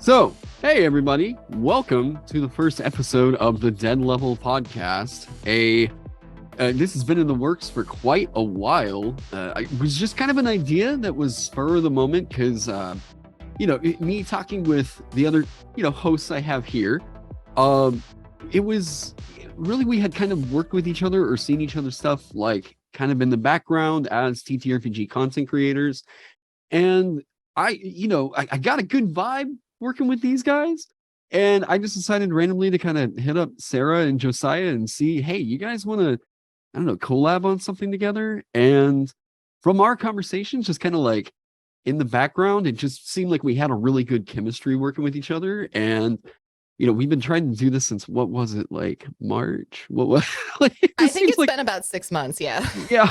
So, hey everybody, welcome to the first episode of the Dead Level podcast. This has been in the works for quite a while. It was just kind of an idea that was spur of the moment because, me talking with the other, hosts I have here, it was really, we had kind of worked with each other or seen each other's stuff, like kind of in the background as TTRPG content creators. And I got a good vibe working with these guys. And I just decided randomly to kind of hit up Sarah and Josiah and see, hey, you guys want to, I don't know, collab on something together? And from our conversations, just kind of like in the background, it just seemed like we had a really good chemistry working with each other. And, we've been trying to do this since, what was it, like March? What was like? I think it's been about 6 months. Yeah. Yeah.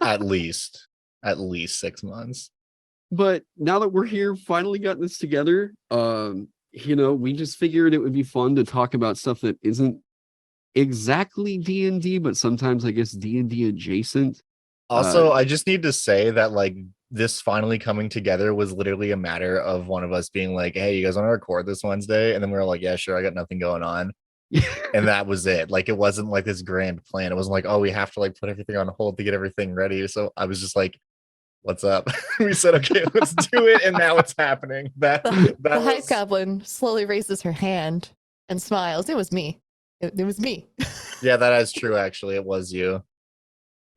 At least 6 months. But now that we're here, finally got this together, we just figured it would be fun to talk about stuff that isn't exactly D&D, but sometimes I guess D&D adjacent. Also, I just need to say that like this finally coming together was literally a matter of one of us being like, hey, you guys want to record this Wednesday? And then we were like, yeah, sure, I got nothing going on. And that was it. Like, it wasn't like this grand plan. It wasn't like, oh, we have to like put everything on hold to get everything ready. So I was just like, what's up? We said, okay, let's do it. And now it's happening. The Heist Goblin slowly raises her hand and smiles. It was me. It was me. Yeah, that is true. Actually, it was you.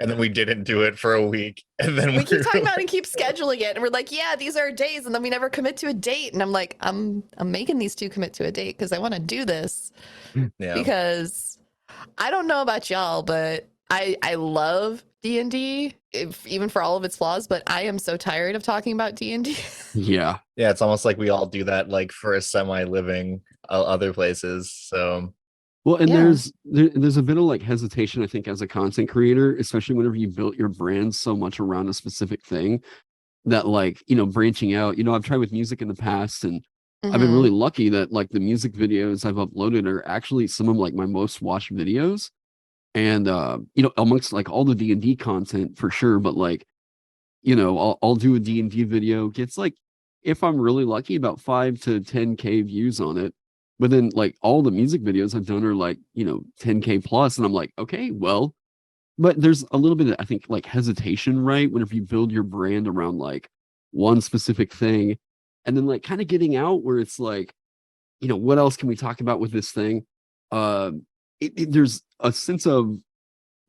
And then we didn't do it for a week. And then we keep talking about it and keep scheduling it. And we're like, yeah, these are our days. And then we never commit to a date. And I'm like, I'm making these two commit to a date because I want to do this. Yeah. Because I don't know about y'all, but I love D&D, even for all of its flaws, but I am so tired of talking about D&D. Yeah. Yeah, it's almost like we all do that like for a semi-living other places. So well, and there's a bit of like hesitation, I think, as a content creator, especially whenever you built your brand so much around a specific thing that like, branching out, I've tried with music in the past and I've been really lucky that like the music videos I've uploaded are actually some of like my most watched videos. And, amongst like all the D&D content for sure, but like, I'll do a D&D video, gets like, if I'm really lucky, about 5 to 10K views on it. But then like all the music videos I've done are like, 10K plus. And I'm like, okay, well, but there's a little bit of, I think, like hesitation, right? Whenever you build your brand around like one specific thing and then like kind of getting out where it's like, what else can we talk about with this thing? There's a sense of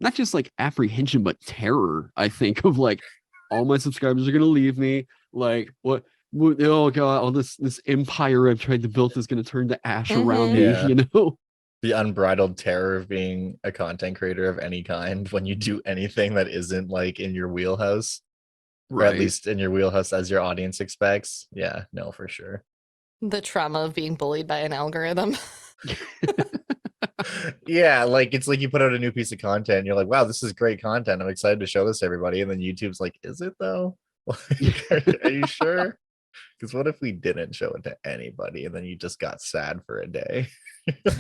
not just like apprehension, but terror, I think, of like all my subscribers are going to leave me. Like, what? Oh God, all this empire I've tried to build is going to turn to ash around me, The unbridled terror of being a content creator of any kind when you do anything that isn't like in your wheelhouse, right? Or at least in your wheelhouse as your audience expects. Yeah, no, for sure. The trauma of being bullied by an algorithm. Yeah, like it's like you put out a new piece of content and you're like, wow, this is great content, I'm excited to show this to everybody, and then YouTube's like, is it though? Are you sure? Because what if we didn't show it to anybody and then you just got sad for a day?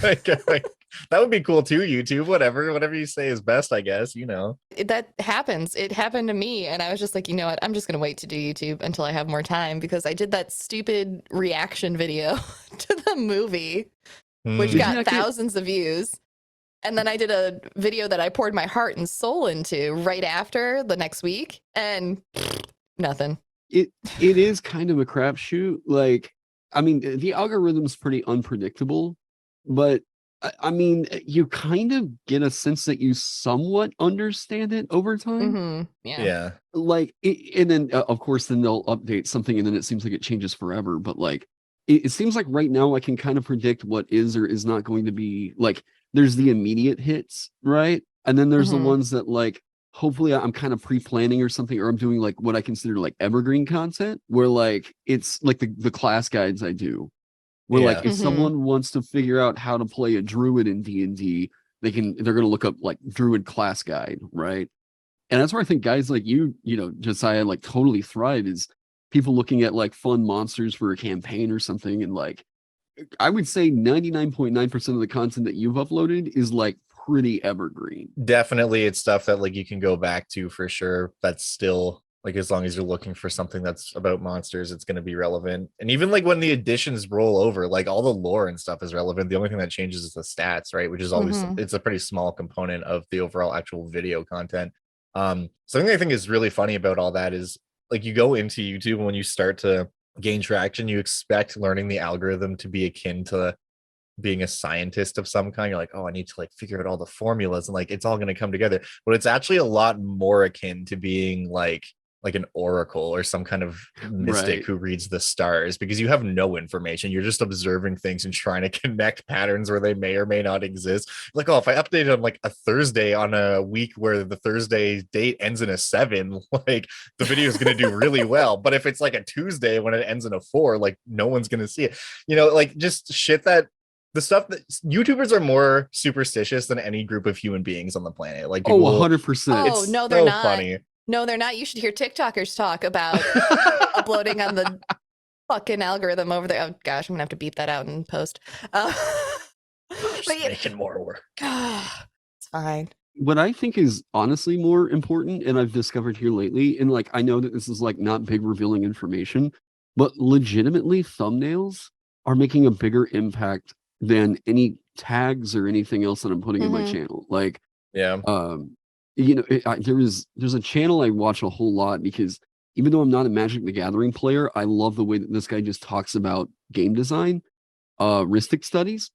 like, that would be cool too. YouTube, whatever you say is best, I guess. That happens. It happened to me, and I was just like, you know what, I'm just gonna wait to do YouTube until I have more time, because I did that stupid reaction video to the movie, which got thousands of views. And then I did a video that I poured my heart and soul into right after the next week, and nothing. It is kind of a crapshoot. Like, I mean, the algorithm's pretty unpredictable, but I mean, you kind of get a sense that you somewhat understand it over time. Yeah. Like, and then of course, then they'll update something, and then it seems like it changes forever. But like, it seems like right now I can kind of predict what is or is not going to be. Like, there's the immediate hits, right? And then there's the ones that like, hopefully I'm kind of pre-planning or something, or I'm doing like what I consider like evergreen content, where like it's like the class guides I do, where like if someone wants to figure out how to play a druid in D&D, they're going to look up like druid class guide, right? And that's where I think guys like you Josiah, like totally thrive, is people looking at like fun monsters for a campaign or something. And like, I would say 99.9% of the content that you've uploaded is like pretty evergreen. Definitely, it's stuff that like you can go back to for sure. That's still Like as long as you're looking for something that's about monsters, it's going to be relevant. And even like when the editions roll over, like all the lore and stuff is relevant. The only thing that changes is the stats, right? Which is always it's a pretty small component of the overall actual video content. Something I think is really funny about all that is like you go into YouTube and when you start to gain traction, you expect learning the algorithm to be akin to being a scientist of some kind. You're like, oh, I need to like figure out all the formulas and like it's all going to come together. But it's actually a lot more akin to being like an oracle or some kind of mystic who reads the stars, because you have no information. You're just observing things and trying to connect patterns where they may or may not exist. Like, oh, if I update it on like a Thursday on a week where the Thursday date ends in a 7, like the video is going to do really well. But if it's like a Tuesday when it ends in a 4, like no one's going to see it. You know, like just shit that the stuff that YouTubers are more superstitious than any group of human beings on the planet. Like, people, 100%. Oh, no, they're so not. funny. No, they're not. You should hear TikTokers talk about uploading on the fucking algorithm over there. Oh gosh, I'm gonna have to beep that out in post. Just making more work. It's fine. What I think is honestly more important, and I've discovered here lately, and like I know that this is like not big revealing information, but legitimately thumbnails are making a bigger impact than any tags or anything else that I'm putting in my channel. Like, yeah. You know, there's a channel I watch a whole lot because even though I'm not a Magic the Gathering player, I love the way that this guy just talks about game design. Ristic Studies.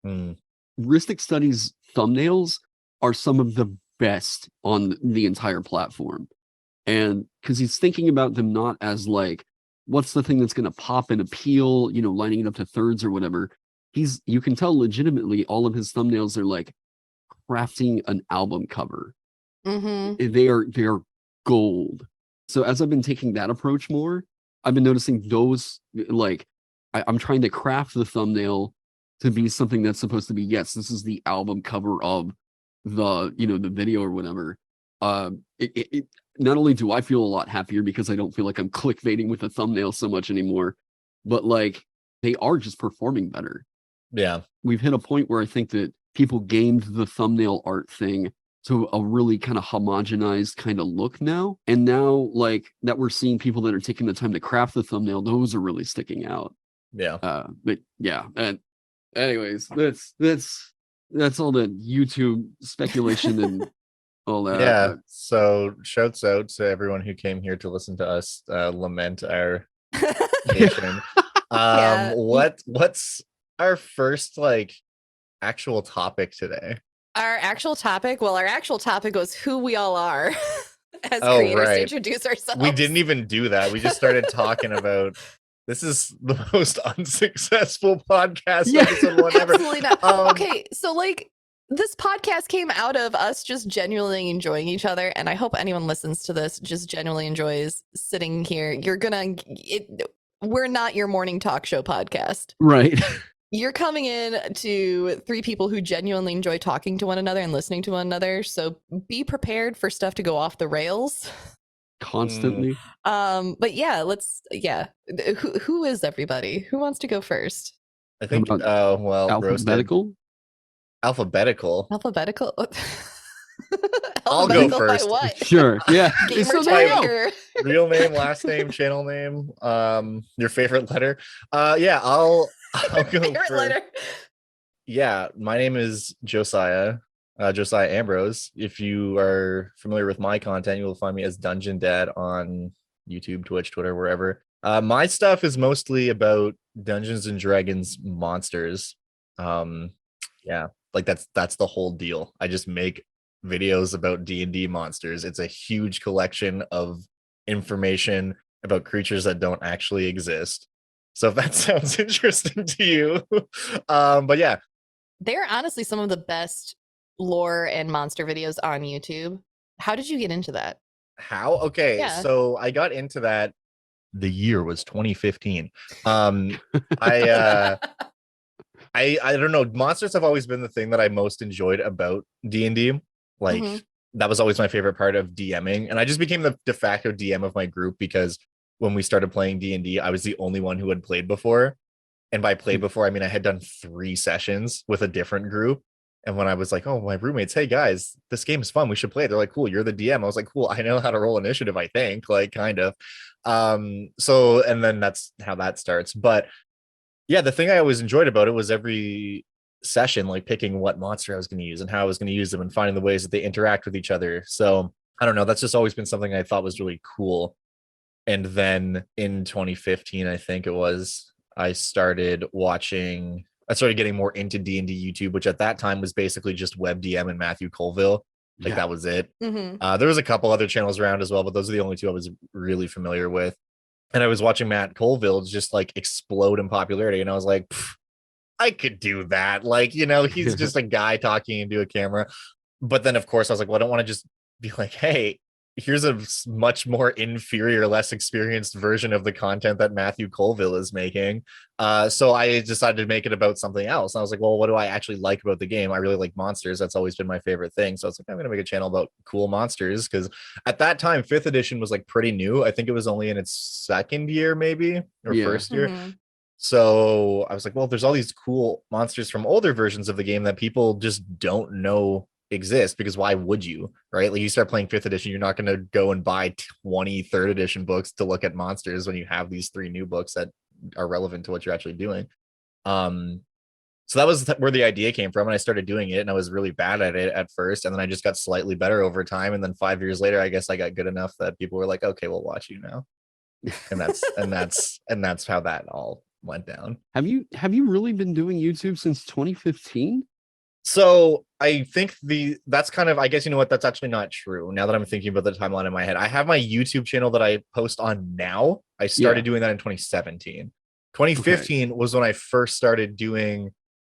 Ristic Studies thumbnails are some of the best on the entire platform. And because he's thinking about them not as like, what's the thing that's going to pop and appeal, you know, lining it up to thirds or whatever. You can tell legitimately all of his thumbnails are like crafting an album cover. They are gold. So as I've been taking that approach more, I've been noticing those, like I'm trying to craft the thumbnail to be something that's supposed to be, yes, this is the album cover of the, you know, the video or whatever. Not only do I feel a lot happier because I don't feel like I'm clickbaiting with the thumbnail so much anymore, but like they are just performing better. Yeah. We've hit a point where I think that people gamed the thumbnail art thing to a really kind of homogenized kind of look now. And now, like that, we're seeing people that are taking the time to craft the thumbnail. Those are really sticking out. Yeah. But yeah. And anyways, that's all the YouTube speculation and all that. Yeah. So shouts out to everyone who came here to listen to us lament our nation. What's our first like actual topic today? Our actual topic was who we all are as creators to introduce ourselves. We didn't even do that. We just started talking about this is the most unsuccessful podcast episode whatever. Absolutely not. Okay, so like this podcast came out of us just genuinely enjoying each other, and I hope anyone listens to this just genuinely enjoys sitting here. We're not your morning talk show podcast. Right. You're coming in to 3 people who genuinely enjoy talking to one another and listening to one another. So be prepared for stuff to go off the rails constantly. But yeah, who is everybody? Who wants to go first? I think alphabetical. I'll go first. What? Sure. Yeah. Real name, last name, channel name, your favorite letter. Yeah, I'll go first. Letter. Yeah, my name is Josiah. Josiah Ambrose. If you are familiar with my content, you will find me as Dungeon Dad on YouTube, Twitch, Twitter, wherever. My stuff is mostly about Dungeons and Dragons monsters. Yeah, like that's the whole deal. I just make videos about D&D monsters. It's a huge collection of information about creatures that don't actually exist. So if that sounds interesting to you, but yeah, they're honestly some of the best lore and monster videos on YouTube. How did you get into that? How? Okay, yeah. So I got into that. The year was 2015. I don't know. Monsters have always been the thing that I most enjoyed about D&D. Like that was always my favorite part of DMing, and I just became the de facto DM of my group because when we started playing D&D, I was the only one who had played before. And by played before, I mean I had done 3 sessions with a different group. And when I was like, oh, my roommates, hey guys, this game is fun, we should play it. They're like, cool, you're the DM. I was like, cool, I know how to roll initiative, I think, like kind of. So and then that's how that starts. But yeah, the thing I always enjoyed about it was every session, like picking what monster I was going to use and how I was going to use them and finding the ways that they interact with each other. So I don't know, that's just always been something I thought was really cool. And then in 2015, I think it was, I started getting more into D&D YouTube, which at that time was basically just WebDM and Matthew Colville. Like that was it. There was a couple other channels around as well, but those are the only two I was really familiar with. And I was watching Matt Colville just like explode in popularity. And I was like, I could do that. Like, he's just a guy talking into a camera. But then, of course, I was like, well, I don't want to just be like, hey, here's a much more inferior, less experienced version of the content that Matthew Colville is making. So I decided to make it about something else. And I was like, well, what do I actually like about the game? I really like monsters. That's always been my favorite thing. So I was like, I'm going to make a channel about cool monsters. Because at that time, 5th edition was like pretty new. I think it was only in its second year, maybe, or first year. So I was like, well, there's all these cool monsters from older versions of the game that people just don't know exist, because why would you, right? Like, you start playing 5th edition, you're not going to go and buy 20 3rd edition books to look at monsters when you have these 3 new books that are relevant to what you're actually doing. So that was where the idea came from, and I started doing it, and I was really bad at it at first, and then I just got slightly better over time, and then 5 years later, I guess I got good enough that people were like, okay, we'll watch you now. And that's how that all went down. Have you really been doing YouTube since 2015? So I think that's kind of, I guess, you know what, that's actually not true. Now that I'm thinking about the timeline in my head, I have my YouTube channel that I post on now. I started doing that in 2017. 2015 was when I first started doing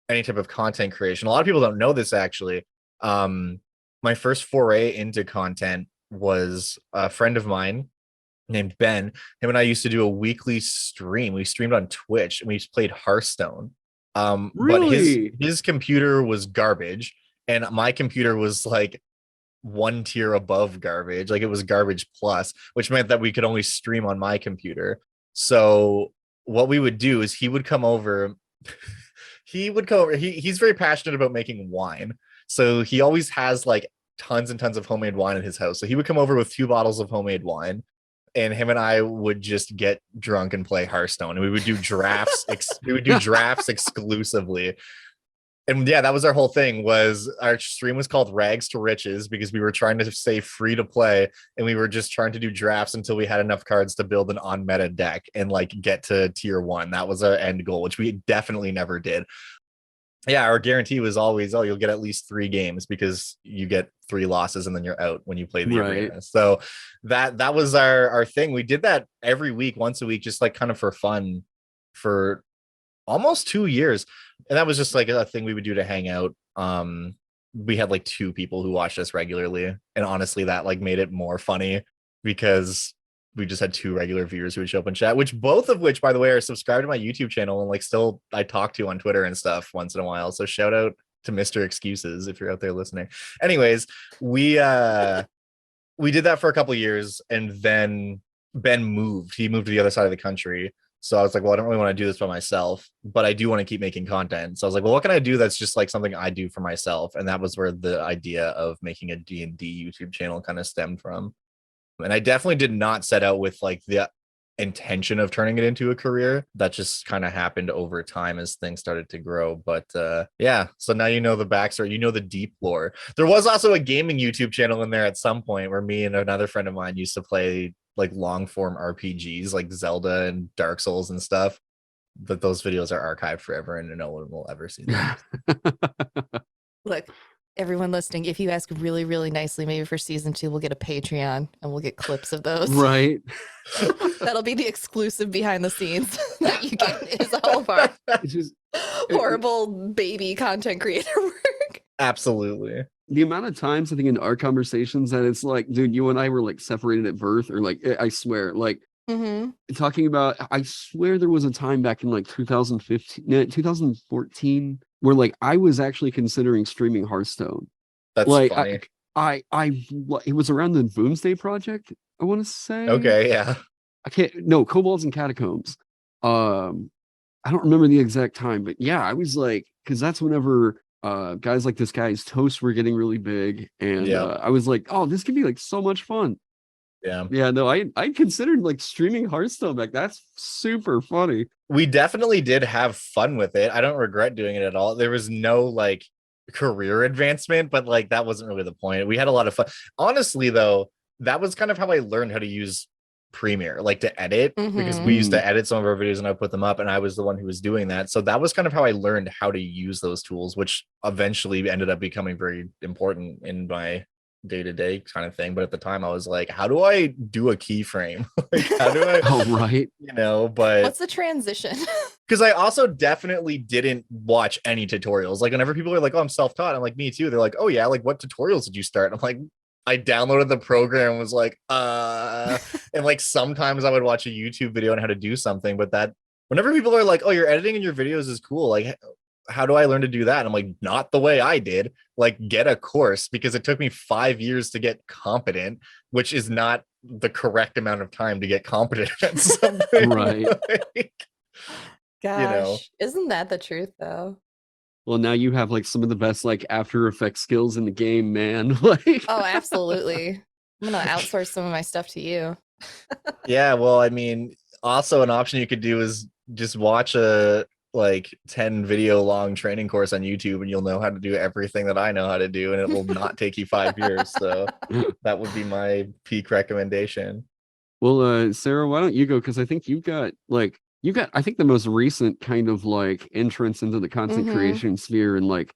any type of content creation. A lot of people don't know this, actually. My first foray into content was a friend of mine named Ben. Him and I used to do a weekly stream. We streamed on Twitch, and we played Hearthstone. Really? But his computer was garbage, and my computer was like one tier above garbage. Like, it was garbage plus, which meant that we could only stream on my computer. So what we would do is he would come over. He's very passionate about making wine. So he always has like tons and tons of homemade wine in his house. So he would come over with 2 bottles of homemade wine, and him and I would just get drunk and play Hearthstone, and we would do drafts. We would do drafts exclusively. And yeah, that was our whole thing. Was our stream was called Rags to Riches, because we were trying to stay free to play, and we were just trying to do drafts until we had enough cards to build an on-meta deck and like get to tier 1. That was our end goal, which we definitely never did. Yeah, our guarantee was always, oh, you'll get at least 3 games, because you get 3 losses and then you're out when you play the arena. So that was our thing. We did that every week, once a week, just like kind of for fun, for almost 2 years. And that was just like a thing we would do to hang out. We had like 2 people who watched us regularly, and honestly, that like made it more funny, because we just had 2 regular viewers who would show up and chat, both of which, by the way, are subscribed to my YouTube channel, and like still I talk to on Twitter and stuff once in a while. So shout out to Mr. Excuses if you're out there listening. Anyways, we did that for a couple of years, and then Ben moved. He moved to the other side of the country. So I was like, well, I don't really want to do this by myself, but I do want to keep making content. So I was like, well, what can I do that's just like something I do for myself? And that was where the idea of making a D&D YouTube channel kind of stemmed from. And I definitely did not set out with like the intention of turning it into a career. That just kind of happened over time as things started to grow. But yeah, so now you know the backstory, you know the deep lore. There was also a gaming YouTube channel in there at some point where me and another friend of mine used to play like long form RPGs like Zelda and Dark Souls and stuff. But those videos are archived forever, and no one will ever see them. Look, everyone listening, if you ask really, really nicely, maybe for season 2, we'll get a Patreon and we'll get clips of those. Right. That'll be the exclusive behind the scenes that you get, is all of our horrible baby content creator work. Absolutely. The amount of times I think in our conversations that it's like, dude, you and I were like separated at birth, or like, I swear, like talking about, I swear there was a time back in like 2014 where like I was actually considering streaming Hearthstone. That's like funny. It was around the Boomsday Project, I want to say. Okay, yeah. Kobolds and Catacombs. I don't remember the exact time, but yeah, I was like, because that's whenever guys like this guy's toast were getting really big, and Yeah. I was like, oh, this could be like so much fun. Yeah. Yeah, no, I considered like streaming Hearthstone back. That's super funny. We definitely did have fun with it. I don't regret doing it at all. There was no like career advancement, but like that wasn't really the point. We had a lot of fun. Honestly, though, that was kind of how I learned how to use Premiere, like to edit, because we used to edit some of our videos and I put them up, and I was the one who was doing that. So that was kind of how I learned how to use those tools, which eventually ended up becoming very important in my day-to-day kind of thing. But at the time I was like, how do I do a keyframe? Like, how do I Oh, right. you know, but What's the transition? because I also definitely didn't watch any tutorials. Like whenever people are like, oh, I'm self-taught, I'm like, me too. They're like, oh yeah, like what tutorials did you start? I'm like, I downloaded the program and was like, and like sometimes I would watch a YouTube video on how to do something, but that whenever people are like, oh, your editing in your videos is cool, like how do I learn to do that? And I'm like, not the way I did. Like get a course, because it took me 5 years to get competent, which is not the correct amount of time to get competent at something. Right. Like, Gosh, isn't that the truth though? Well, now you have like some of the best like After Effects skills in the game, man. Like, Oh, absolutely. I'm gonna outsource some of my stuff to you. yeah, well, I mean, also an option you could do is just watch a like 10 video long training course on YouTube and you'll know how to do everything that I know how to do, and it will not take you 5 years. So that would be my peak recommendation. well, Sarah, why don't you go? Because I think you got I think the most recent kind of like entrance into the content creation sphere, and like,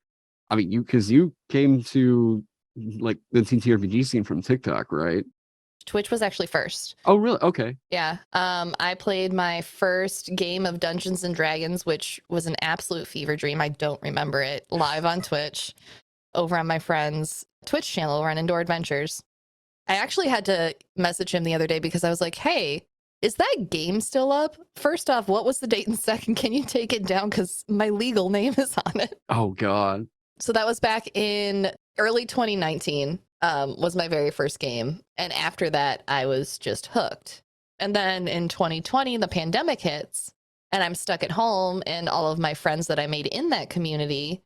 I mean, because you came to like the TTRPG scene from TikTok, right? Twitch was actually first. Oh, really? Okay. Yeah. I played my first game of Dungeons and Dragons, which was an absolute fever dream. I don't remember it, live on Twitch over on my friend's Twitch channel, Run Indoor Adventures. I actually had to message him the other day because I was like, hey, is that game still up? First off, what was the date? And second, can you take it down? Because my legal name is on it. Oh, God. So that was back in early 2019, was my very first game. And after that, I was just hooked. And then in 2020, the pandemic hits and I'm stuck at home, and all of my friends that I made in that community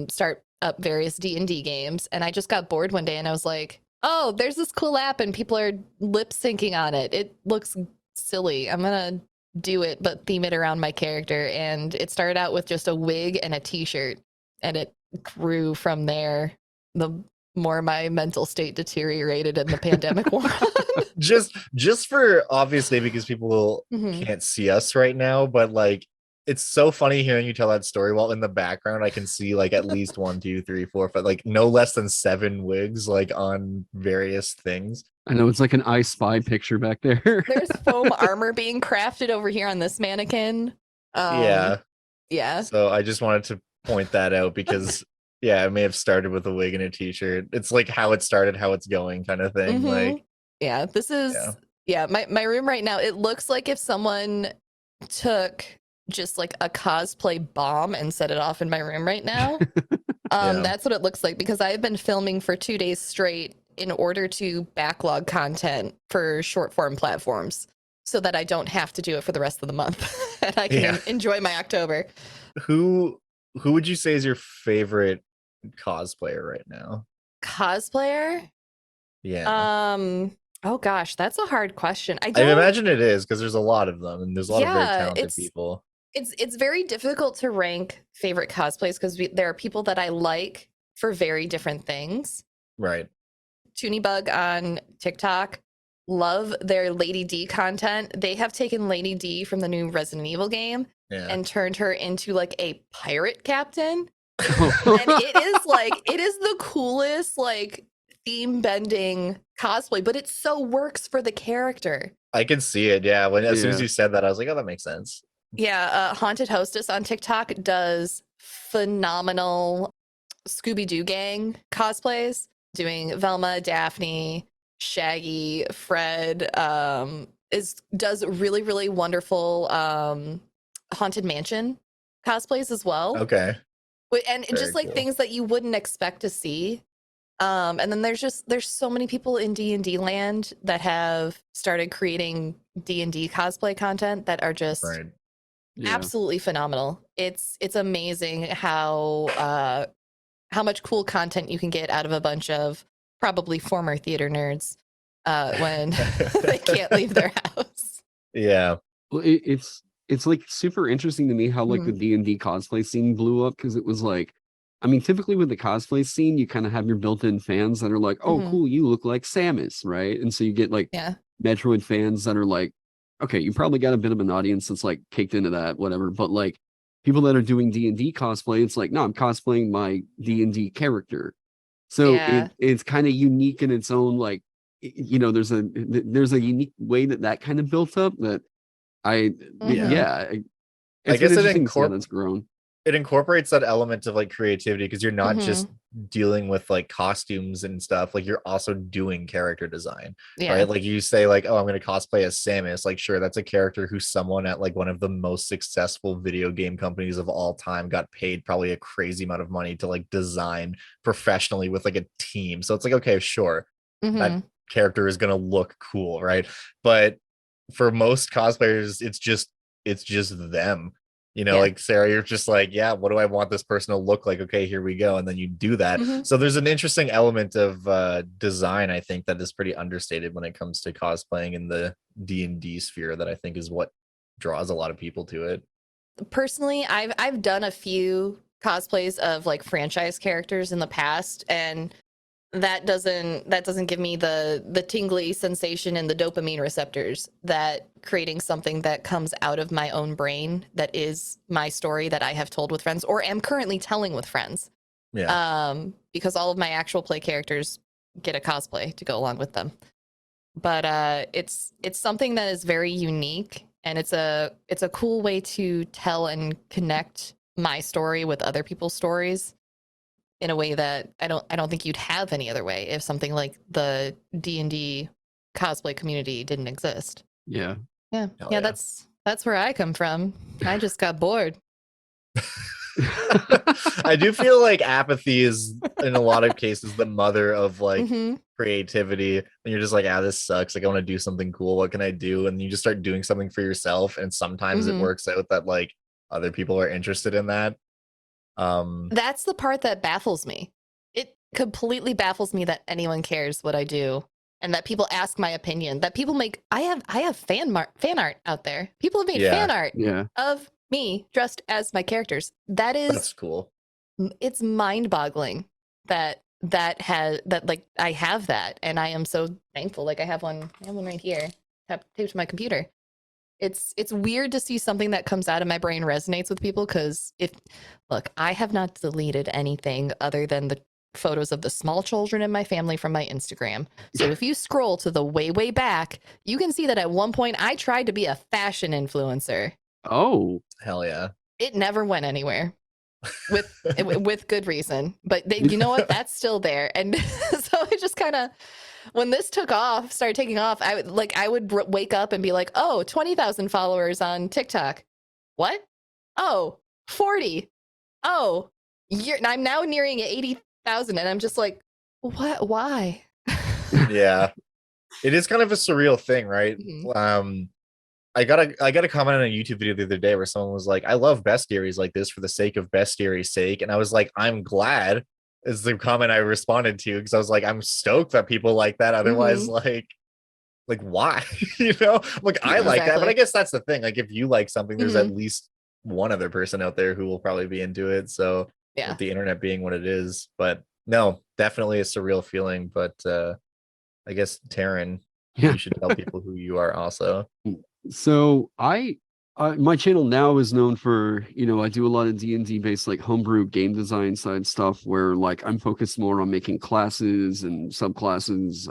start up various D&D games. And I just got bored one day and I was like, oh, there's this cool app and people are lip syncing on it. It looks silly. I'm going to do it, but theme it around my character. And it started out with just a wig and a t-shirt, and it grew from there. The more my mental state deteriorated in the pandemic wore on. just for obviously because people can't see us right now, but like it's so funny hearing you tell that story while in the background I can see like at least 1, 2, 3, 4, 5, like no less than 7 wigs like on various things. I know, it's like an I Spy picture back there. There's foam armor being crafted over here on this mannequin. Yeah. So I just wanted to point that out because yeah, it may have started with a wig and a t-shirt. It's like how it started, how it's going kind of thing. Like, yeah, this is my room right now. It looks like if someone took just like a cosplay bomb and set it off in my room right now. That's what it looks like, because I've been filming for 2 days straight in order to backlog content for short form platforms so that I don't have to do it for the rest of the month and I can enjoy my October. Who would you say is your favorite cosplayer right now? Cosplayer? Yeah. Oh gosh, that's a hard question. I imagine it is, because there's a lot of them and there's a lot of very talented people. It's very difficult to rank favorite cosplays because there are people that I like for very different things. Right. Toonybug on TikTok, love their Lady D content. They have taken Lady D from the new Resident Evil game and turned her into like a pirate captain. And it is the coolest like theme bending cosplay, but it so works for the character. I can see it. Yeah. As soon as you said that, I was like, oh, that makes sense. Yeah. Haunted Hostess on TikTok does phenomenal Scooby-Doo gang cosplays, doing Velma, Daphne, Shaggy, Fred, does really, really wonderful Haunted Mansion cosplays as well. Okay. And just like things that you wouldn't expect to see. And then there's so many people in D&D land that have started creating D&D cosplay content that are just absolutely phenomenal. It's amazing how how much cool content you can get out of a bunch of probably former theater nerds when they can't leave their house. Yeah. Well, it's like super interesting to me how like the D&D cosplay scene blew up, because it was like, I mean, typically with the cosplay scene, you kind of have your built-in fans that are like, oh, cool, you look like Samus, right? And so you get like Metroid fans that are like, okay, you probably got a bit of an audience that's like kicked into that, whatever. But like people that are doing D&D cosplay, it's like, no, I'm cosplaying my D&D character. So it's kind of unique in its own, like, you know, there's a unique way that kind of built up that I guess that's grown. It incorporates that element of like creativity, because you're not just dealing with like costumes and stuff, like you're also doing character design, right? Like you say like, oh, I'm going to cosplay as Samus, like sure, that's a character who someone at like one of the most successful video game companies of all time got paid probably a crazy amount of money to like design professionally with like a team. So it's like, okay, sure, that character is going to look cool, right? But for most cosplayers, it's just them. You know, like Sarah, you're just like, yeah, what do I want this person to look like? Okay, here we go. And then you do that. So there's an interesting element of design, I think, that is pretty understated when it comes to cosplaying in the D&D sphere, that I think is what draws a lot of people to it. Personally, I've done a few cosplays of like franchise characters in the past, and that doesn't give me the tingly sensation and the dopamine receptors that creating something that comes out of my own brain, that is my story that I have told with friends or am currently telling with friends. Because all of my actual play characters get a cosplay to go along with them. But it's something that is very unique, and it's a cool way to tell and connect my story with other people's stories in a way that I don't think you'd have any other way if something like the D&D cosplay community didn't exist. Yeah. That's where I come from. I just got bored. I do feel like apathy is in a lot of cases the mother of like creativity, and you're just like, this sucks, like I want to do something cool, what can I do? And you just start doing something for yourself, and sometimes it works out that like other people are interested in that. That's the part that baffles me. It completely baffles me that anyone cares what I do, and that people ask my opinion, that people make. I have fan art out there. People have made fan art of me dressed as my characters. That's cool. It's mind-boggling that like I have that, and I am so thankful. Like I have one right here, taped to my computer. It's weird to see something that comes out of my brain resonates with people, because I have not deleted anything other than the photos of the small children in my family from my Instagram. So if you scroll to the way back, you can see that at one point I tried to be a fashion influencer. Oh, hell yeah. It never went anywhere with good reason. But you know what? That's still there. And so it just kind of, when this started taking off, I would wake up and be like, oh, 20,000 followers on TikTok. What? Oh, 40. Oh, I'm now nearing 80,000. And I'm just like, what? Why? Yeah. It is kind of a surreal thing, right? I got a comment on a YouTube video the other day where someone was like, I love bestiaries like this for the sake of bestiary's sake. And I was like, I'm glad, is the comment I responded to, because I was like, I'm stoked that people like that. Otherwise, like why? You know, like I like that, but I guess that's the thing. Like if you like something, there's at least one other person out there who will probably be into it. So with the internet being what it is, but no, definitely a surreal feeling. But I guess Taron, you should tell people who you are also. So my channel now is known for, you know, I do a lot of D&D based like homebrew game design side stuff, where like I'm focused more on making classes and subclasses,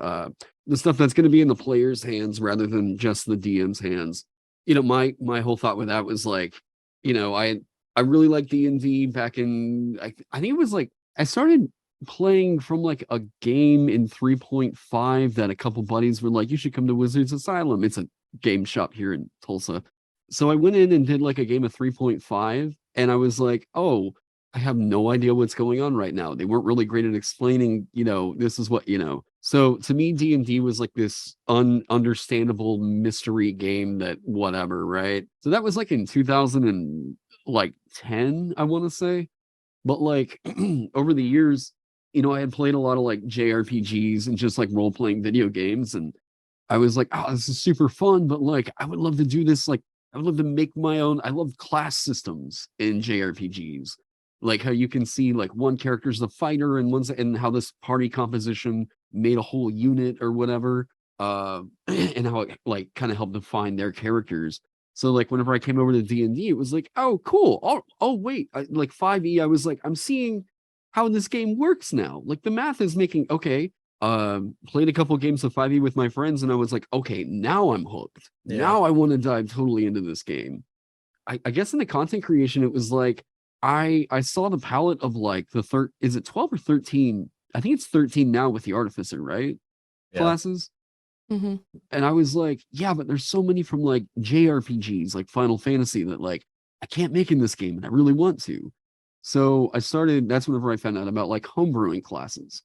the stuff that's going to be in the player's hands rather than just the DM's hands. You know, my whole thought with that was like, you know, I really like D&D back in, I think it was like, I started playing from like a game in 3.5 that a couple buddies were like, you should come to Wizards Asylum. It's a game shop here in Tulsa. So I went in and did like a game of 3.5, and I was like, oh, I have no idea what's going on right now. They weren't really great at explaining, you know, this is what, you know. So to me, D&D was like this ununderstandable mystery game that whatever, right? So that was like in 2010, I want to say. But like over the years, you know, I had played a lot of like JRPGs and just like role playing video games, and I was like, oh, this is super fun, but like I would love to do this. Like I would love to make my own. I love class systems in JRPGs, like how you can see like one character's the fighter and one's and how this party composition made a whole unit or whatever, and how it like kind of helped define their characters. So like whenever I came over to D&D, it was like, oh, cool. Oh wait, like 5e, I was like, I'm seeing how this game works now. Like the math is making okay. Played a couple games of 5e with my friends, and I was like, okay, now I'm hooked. Yeah. Now I want to dive totally into this game. I guess in the content creation, it was like I saw the palette of like is it 12 or 13? I think it's 13 now with the artificer, right? Yeah. Classes. Mm-hmm. And I was like, yeah, but there's so many from like JRPGs, like Final Fantasy, that like I can't make in this game, and I really want to. So I started. That's whenever I found out about like homebrewing classes.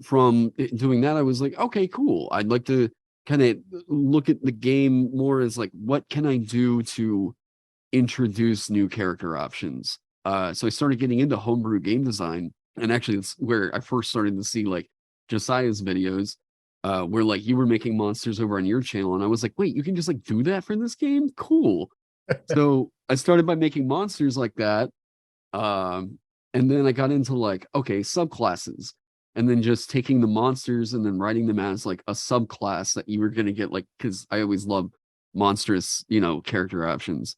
From doing that, I was like, okay, cool. I'd like to kind of look at the game more as like, what can I do to introduce new character options? So I started getting into homebrew game design, and actually, it's where I first started to see like Josiah's videos, where like you were making monsters over on your channel, and I was like, wait, you can just like do that for this game? Cool. So I started by making monsters like that, and then I got into like, okay, subclasses, and then just taking the monsters and then writing them as like a subclass that you were going to get, like, because I always love monstrous, you know, character options.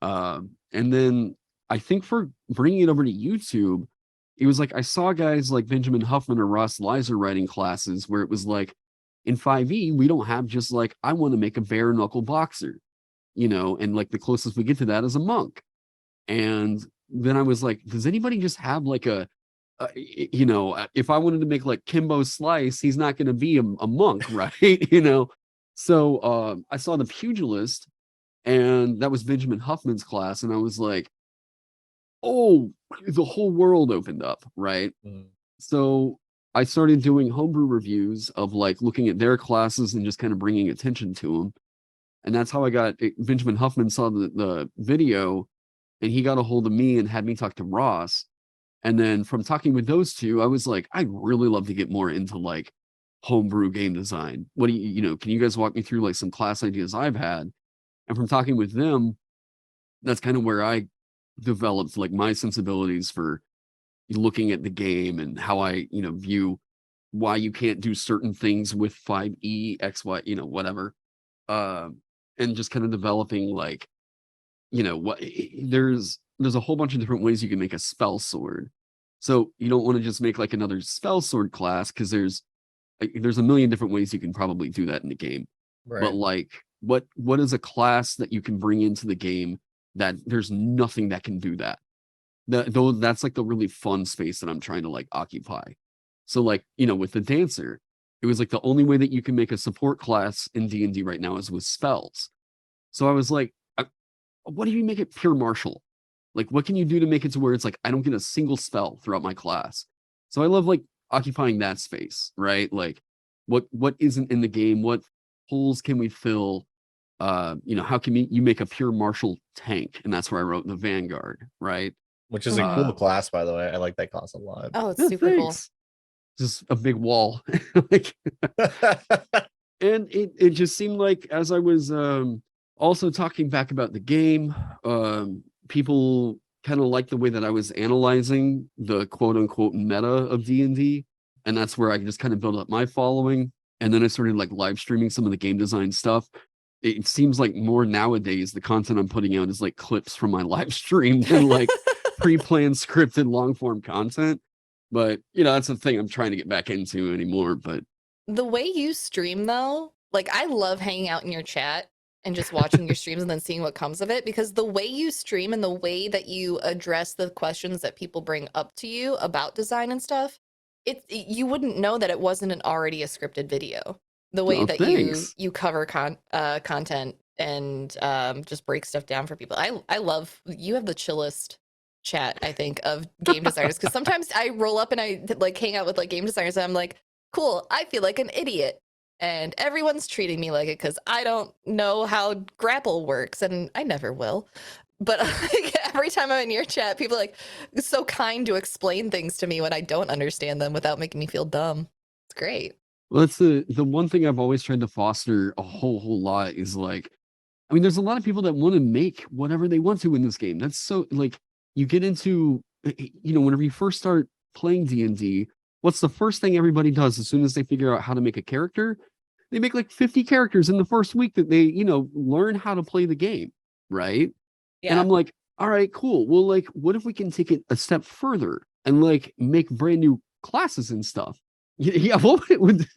And then I think for bringing it over to YouTube, it was like I saw guys like Benjamin Huffman or Ross Leiser writing classes where it was like, in 5e, we don't have just like, I want to make a bare knuckle boxer, you know, and like the closest we get to that is a monk. And then I was like, does anybody just have like you know, if I wanted to make like Kimbo Slice, he's not going to be a monk, right? You know? So I saw the pugilist, and that was Benjamin Huffman's class. And I was like, oh, the whole world opened up, right? Mm. So I started doing homebrew reviews of like looking at their classes and just kind of bringing attention to them. And that's how I got Benjamin Huffman saw the video, and he got a hold of me and had me talk to Ross. And then from talking with those two, I was like, I'd really love to get more into like homebrew game design. What do you know, can you guys walk me through like some class ideas I've had? And from talking with them, that's kind of where I developed like my sensibilities for looking at the game and how I, you know, view why you can't do certain things with 5e, XY, you know, whatever. And just kind of developing like, you know, what there's a whole bunch of different ways you can make a spell sword. So you don't want to just make like another spell sword class, because there's a million different ways you can probably do that in the game. Right. But like what is a class that you can bring into the game that there's nothing that can do that? Though that's like the really fun space that I'm trying to like occupy. So like, you know, with the dancer, it was like the only way that you can make a support class in D&D right now is with spells. So I was like, what do you make it pure martial? Like, what can you do to make it to where it's like I don't get a single spell throughout my class? So I love like occupying that space, right? Like, what isn't in the game? What holes can we fill? You know, how can you make a pure martial tank? And that's where I wrote the Vanguard, right? Which is a cool class, by the way. I like that class a lot. Oh, it's super cool. Just a big wall. Like, and it just seemed like as I was also talking back about the game, people kind of liked the way that I was analyzing the quote unquote meta of D&D. And that's where I just kind of built up my following. And then I started like live streaming some of the game design stuff. It seems like more nowadays the content I'm putting out is like clips from my live stream than like pre-planned scripted long form content. But you know, that's the thing I'm trying to get back into anymore. But the way you stream though, like I love hanging out in your chat and just watching your streams and then seeing what comes of it, because the way you stream and the way that you address the questions that people bring up to you about design and stuff, you wouldn't know that it wasn't already a scripted video. The way that you cover content and just break stuff down for people. I love, you have the chillest chat, I think, of game designers, because sometimes I roll up and I like hang out with like game designers and I'm like, cool, I feel like an idiot. And everyone's treating me like it because I don't know how grapple works, and I never will. But like, every time I'm in your chat, people are like so kind to explain things to me when I don't understand them without making me feel dumb. It's great. Well, that's the one thing I've always tried to foster a whole lot is like, I mean, there's a lot of people that want to make whatever they want to in this game. That's so like you get into, whenever you first start playing D&D, what's the first thing everybody does as soon as they figure out how to make a character? They make like 50 characters in the first week that they, learn how to play the game, right? And I'm like, all right, cool. Well, like, what if we can take it a step further and like make brand new classes and stuff? Yeah, what would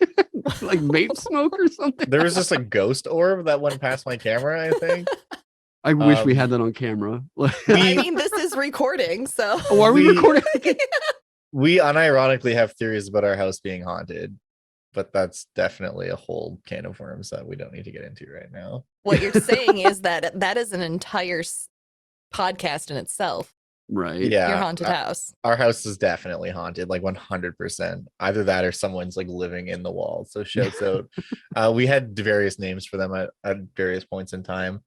like vape smoke or something? There was just a ghost orb that went past my camera, I think. I wish we had that on camera. I mean, this is recording, so. Oh, are we recording? We unironically have theories about our house being haunted, but that's definitely a whole can of worms that we don't need to get into right now. What you're saying is that is an entire podcast in itself. Right. Yeah. Your haunted house. Our house is definitely haunted, like 100%. Either that or someone's like living in the wall. So shouts out. We had various names for them at various points in time.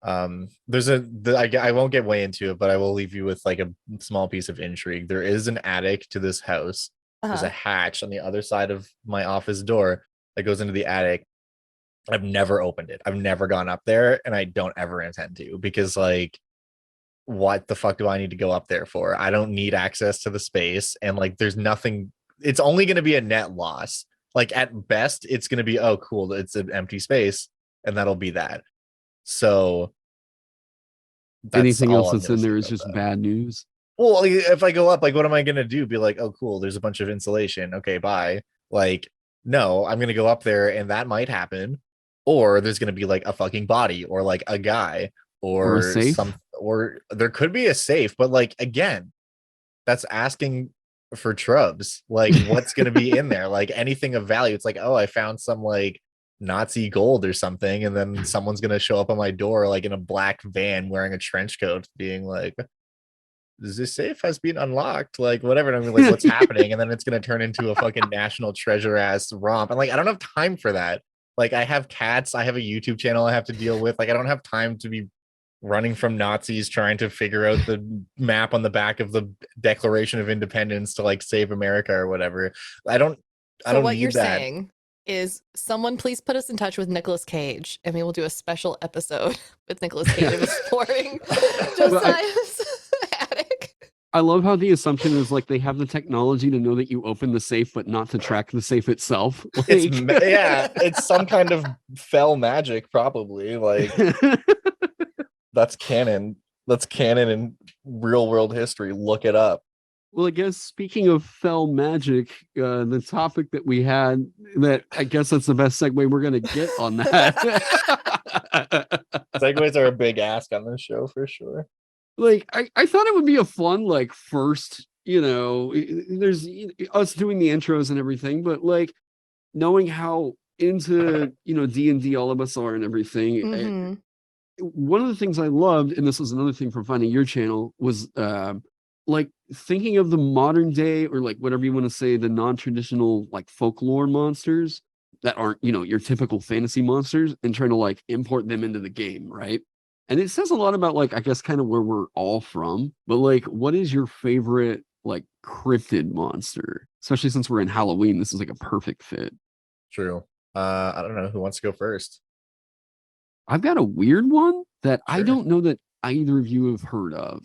I won't get way into it, but I will leave you with like a small piece of intrigue. There is an attic to this house. There's a hatch on the other side of my office door that goes into the attic. I've never opened it. I've never gone up there, and I don't ever intend to, because like, what the fuck do I need to go up there for? I don't need access to the space, and like there's nothing. It's only going to be a net loss. Like at best it's going to be, oh cool, it's an empty space, and that'll be that. So anything else that's in there is just bad news. Well, if I go up, like what am I going to do? Be like, oh cool, there's a bunch of insulation, okay, bye. Like no, I'm going to go up there and that might happen, or there's going to be like a fucking body, or like a guy, or or there could be a safe, but like again, that's asking for trubs. Like what's going to be in there? Like anything of value, it's like, oh, I found some like Nazi gold or something, and then someone's going to show up on my door like in a black van wearing a trench coat being like, this safe has been unlocked, like whatever. And I'm like, what's happening? And then it's going to turn into a fucking national treasure ass romp. And like, I don't have time for that. Like I have cats, I have a YouTube channel I have to deal with. Like I don't have time to be running from Nazis trying to figure out the map on the back of the Declaration of Independence to like save America or whatever. I don't what need you're that. saying is, someone please put us in touch with Nicolas Cage, and we will do a special episode with Nicolas Cage of exploring Josiah's attic. I love how the assumption is like they have the technology to know that you open the safe, but not to track the safe itself. Like... It's some kind of fell magic, probably. Like that's canon. That's canon in real world history. Look it up. Well, I guess speaking of fell magic, the topic that we had, that I guess that's the best segue we're going to get on that. Segues are a big ask on this show for sure. Like, I thought it would be a fun, like, first, there's us doing the intros and everything, but like knowing how into, D&D all of us are and everything. Mm-hmm. One of the things I loved, and this was another thing from finding your channel, was like thinking of the modern day, or like whatever you want to say, the non-traditional like folklore monsters that aren't, your typical fantasy monsters, and trying to like import them into the game, right? And it says a lot about like, I guess, kind of where we're all from, but like, what is your favorite like cryptid monster? Especially since we're in Halloween, this is like a perfect fit. True. I don't know who wants to go first. I've got a weird one that I don't know that either of you have heard of.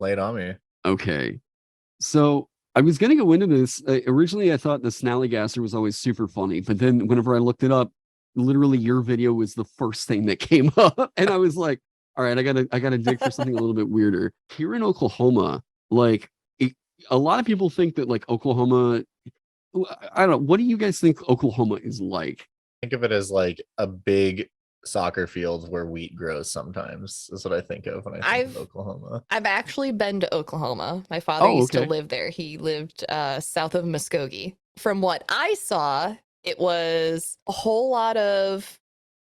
Lay it on me. Okay. So I was going to go into this. Originally, I thought the Snallygaster was always super funny, but then whenever I looked it up, literally your video was the first thing that came up. And I was like, all right, I gotta dig for something a little bit weirder. Here in Oklahoma, like a lot of people think that like Oklahoma, I don't know. What do you guys think Oklahoma is like? Think of it as like a big soccer field where wheat grows sometimes, is what I think of when I think of Oklahoma. I've actually been to Oklahoma. My father used to live there. He lived south of Muskogee. From what I saw, it was a whole lot of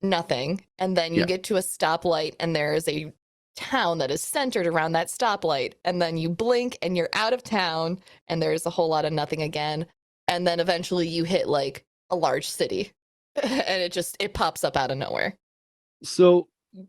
nothing. And then you get to a stoplight and there is a town that is centered around that stoplight. And then you blink and you're out of town and there's a whole lot of nothing again. And then eventually you hit like a large city and it pops up out of nowhere. So,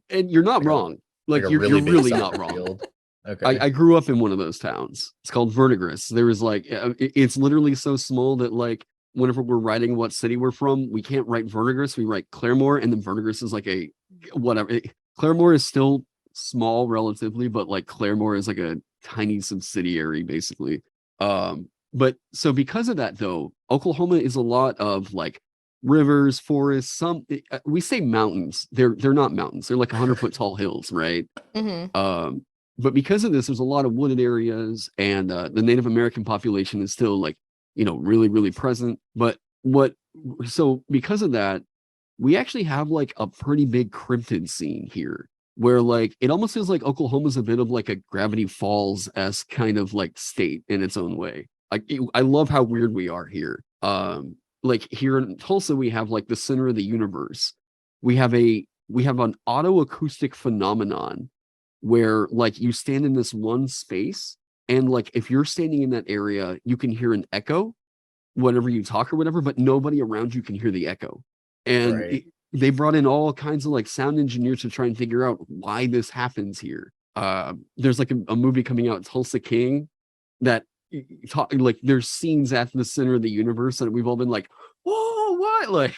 and you're not wrong. Like, a you're big really soccer not wrong. field. Okay. I grew up in one of those towns. It's called Verdigris. There was like, it's literally so small that like whenever we're writing what city we're from, we can't write Verdigris. We write Claremore, and then Verdigris is like a whatever. Claremore is still small relatively, but like Claremore is like a tiny subsidiary basically. But so because of that though, Oklahoma is a lot of like rivers, forests. Some we say mountains. They're not mountains. They're like 100-foot tall hills, right? But because of this, there's a lot of wooded areas, and the Native American population is still like, really, really present. But so because of that, we actually have like a pretty big cryptid scene here, where like it almost feels like Oklahoma's a bit of like a Gravity Falls-esque kind of like state in its own way. I love how weird we are here. Like here in Tulsa, we have like the center of the universe. We have an autoacoustic phenomenon where like you stand in this one space, and like if you're standing in that area, you can hear an echo whenever you talk or whatever, but nobody around you can hear the echo. And Right. they brought in all kinds of like sound engineers to try and figure out why this happens here. There's like a movie coming out, Tulsa King, that like there's scenes at the center of the universe that we've all been like, whoa, what? Like,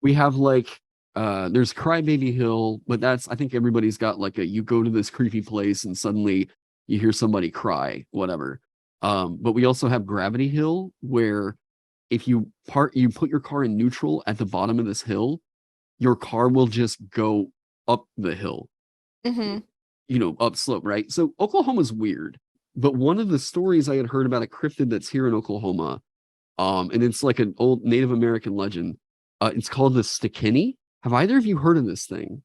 we have like there's Crybaby Hill, but that's, I think everybody's got like you go to this creepy place and suddenly you hear somebody cry, whatever. But we also have Gravity Hill, where if you put your car in neutral at the bottom of this hill, your car will just go up the hill, up slope, right? So Oklahoma's weird. But one of the stories I had heard about a cryptid that's here in Oklahoma, and it's like an old Native American legend. It's called the Stikini. Have either of you heard of this thing?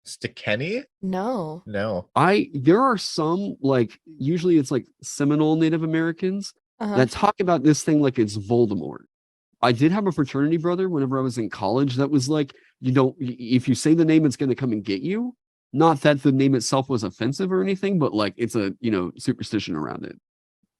Stikini? No. There are some, like, usually it's like Seminole Native Americans that talk about this thing like it's Voldemort. I did have a fraternity brother whenever I was in college that was like, if you say the name, it's going to come and get you. Not that the name itself was offensive or anything, but like it's a, superstition around it.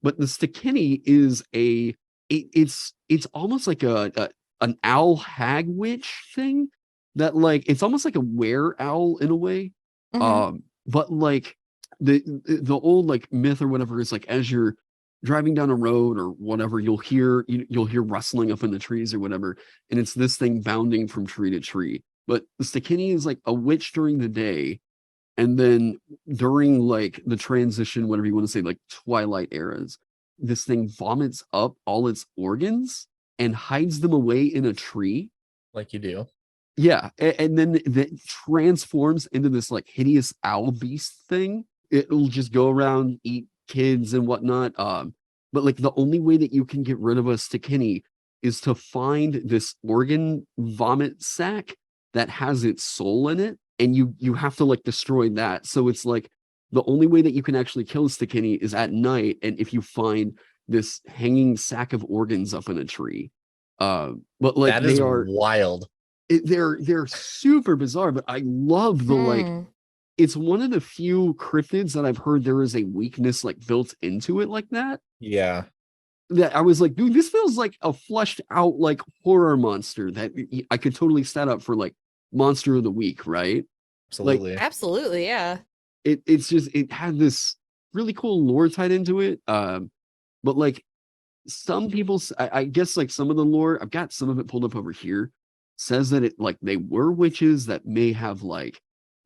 But the Stikini is it's almost like an owl hag witch thing that like, it's almost like a were owl in a way. But like the old like myth or whatever is like, as you're driving down a road or whatever, you'll hear rustling up in the trees or whatever, and it's this thing bounding from tree to tree. But the Stikini is like a witch during the day, and then during like the transition, whatever you want to say, like twilight eras, this thing vomits up all its organs and hides them away in a tree. Like you do. Yeah, and then that transforms into this like hideous owl beast thing. It'll just go around, eat kids and whatnot. But like the only way that you can get rid of a Stikini is to find this organ vomit sac that has its soul in it, and you have to like destroy that. So it's like the only way that you can actually kill a Stikini is at night, and if you find this hanging sack of organs up in a tree. But like that is wild. They're super bizarre, but I love the like, it's one of the few cryptids that I've heard there is a weakness like built into it like that. Yeah. That I was like, dude, this feels like a fleshed out like horror monster that I could totally set up for like Monster of the Week, right? Absolutely. Like, absolutely, yeah. It's just, it had this really cool lore tied into it. But like some people, I guess like some of the lore, I've got some of it pulled up over here, says that it like they were witches that may have like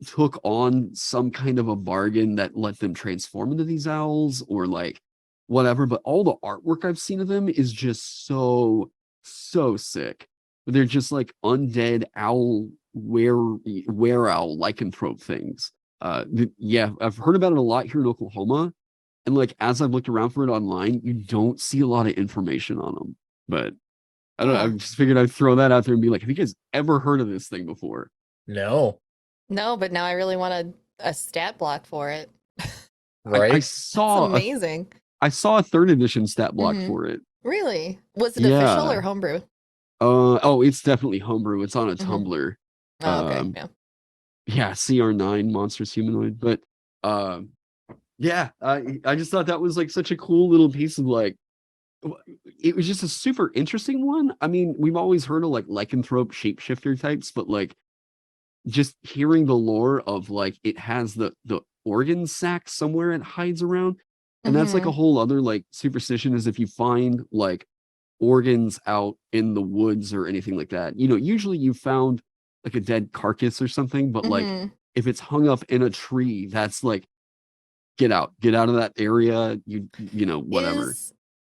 took on some kind of a bargain that let them transform into these owls or like whatever. But all the artwork I've seen of them is just so sick. They're just like undead owl were owl lycanthrope things. Yeah, I've heard about it a lot here in Oklahoma, and like as I've looked around for it online, you don't see a lot of information on them. But I don't know. I just figured I'd throw that out there and be like, have you guys ever heard of this thing before? No, but now I really want a stat block for it. Right? I saw That's amazing. I saw a 3rd edition stat block for it. Really? Was it official or homebrew? Oh, it's definitely homebrew. It's on a Tumblr. Oh, okay. Yeah, CR9 monstrous humanoid. But yeah, I just thought that was like such a cool little piece of like, it was just a super interesting one. I mean, we've always heard of like lycanthrope shapeshifter types, but like just hearing the lore of like it has the organ sac somewhere it hides around. And that's like a Mhm. whole other like superstition is if you find like organs out in the woods or anything like that, usually you found like a dead carcass or something, but like Mhm. if it's hung up in a tree, that's like get out of that area, whatever.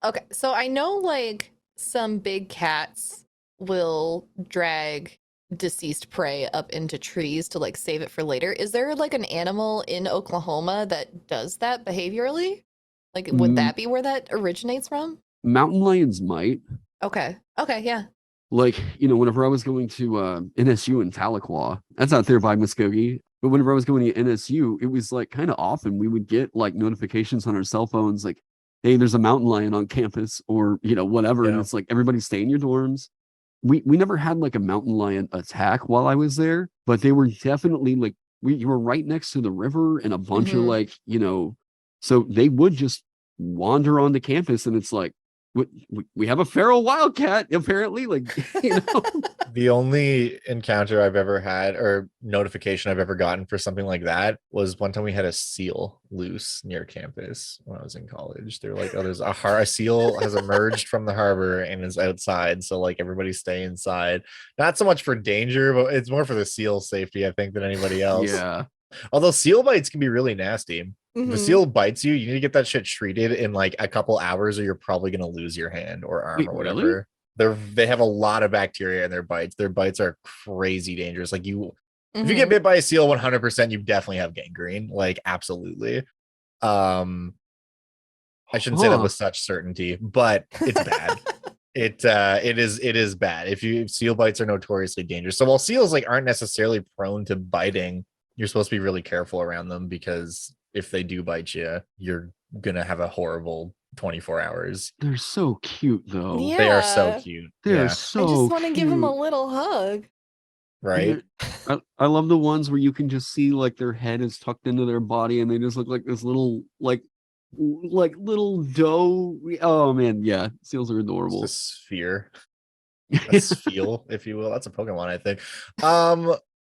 Okay, so I know like some big cats will drag deceased prey up into trees to like save it for later. Is there like an animal in Oklahoma that does that behaviorally? Like, would Mm, that be where that originates from? mountain lions might. Okay. Okay, yeah. Like, whenever I was going to NSU in Tahlequah, that's out there by Muskogee. But whenever I was going to NSU, it was like kind of often we would get like notifications on our cell phones, like, hey, there's a mountain lion on campus, or whatever. And Yeah. it's like everybody stay in your dorms. We never had like a mountain lion attack while I was there, but they were definitely like you were right next to the river and a bunch of Mhm. like, so they would just wander onto campus and it's like we have a feral wildcat apparently, like The only encounter I've ever had or notification I've ever gotten for something like that was one time we had a seal loose near campus when I was in college. They were like, oh, there's a seal has emerged from the harbor and is outside. So like everybody stay inside. Not so much for danger, but it's more for the seal safety, I think, than anybody else. yeah. Although seal bites can be really nasty. If a Mhm. seal bites you, you need to get that shit treated in like a couple hours, or you're probably gonna lose your hand or arm Wait, or really? whatever. They have a lot of bacteria in their bites. Their bites are crazy dangerous. Like if you get Mhm. bit by a seal, 100% you definitely have gangrene. Like absolutely. I shouldn't say that Huh. with such certainty, but it's bad. It is bad. If seal bites are notoriously dangerous. So while seals like aren't necessarily prone to biting, you're supposed to be really careful around them because if they do bite you, you're gonna have a horrible 24 hours. They're so cute though. They are so Yeah. cute. They're Yeah. I just so want to give him a cute. little hug. Right. And I love the ones where you can just see like their head is tucked into their body and they just look like this little like little doe. Oh man, yeah, seals are It's a adorable. sphere. A spheal, if you will. That's a Pokemon, I think.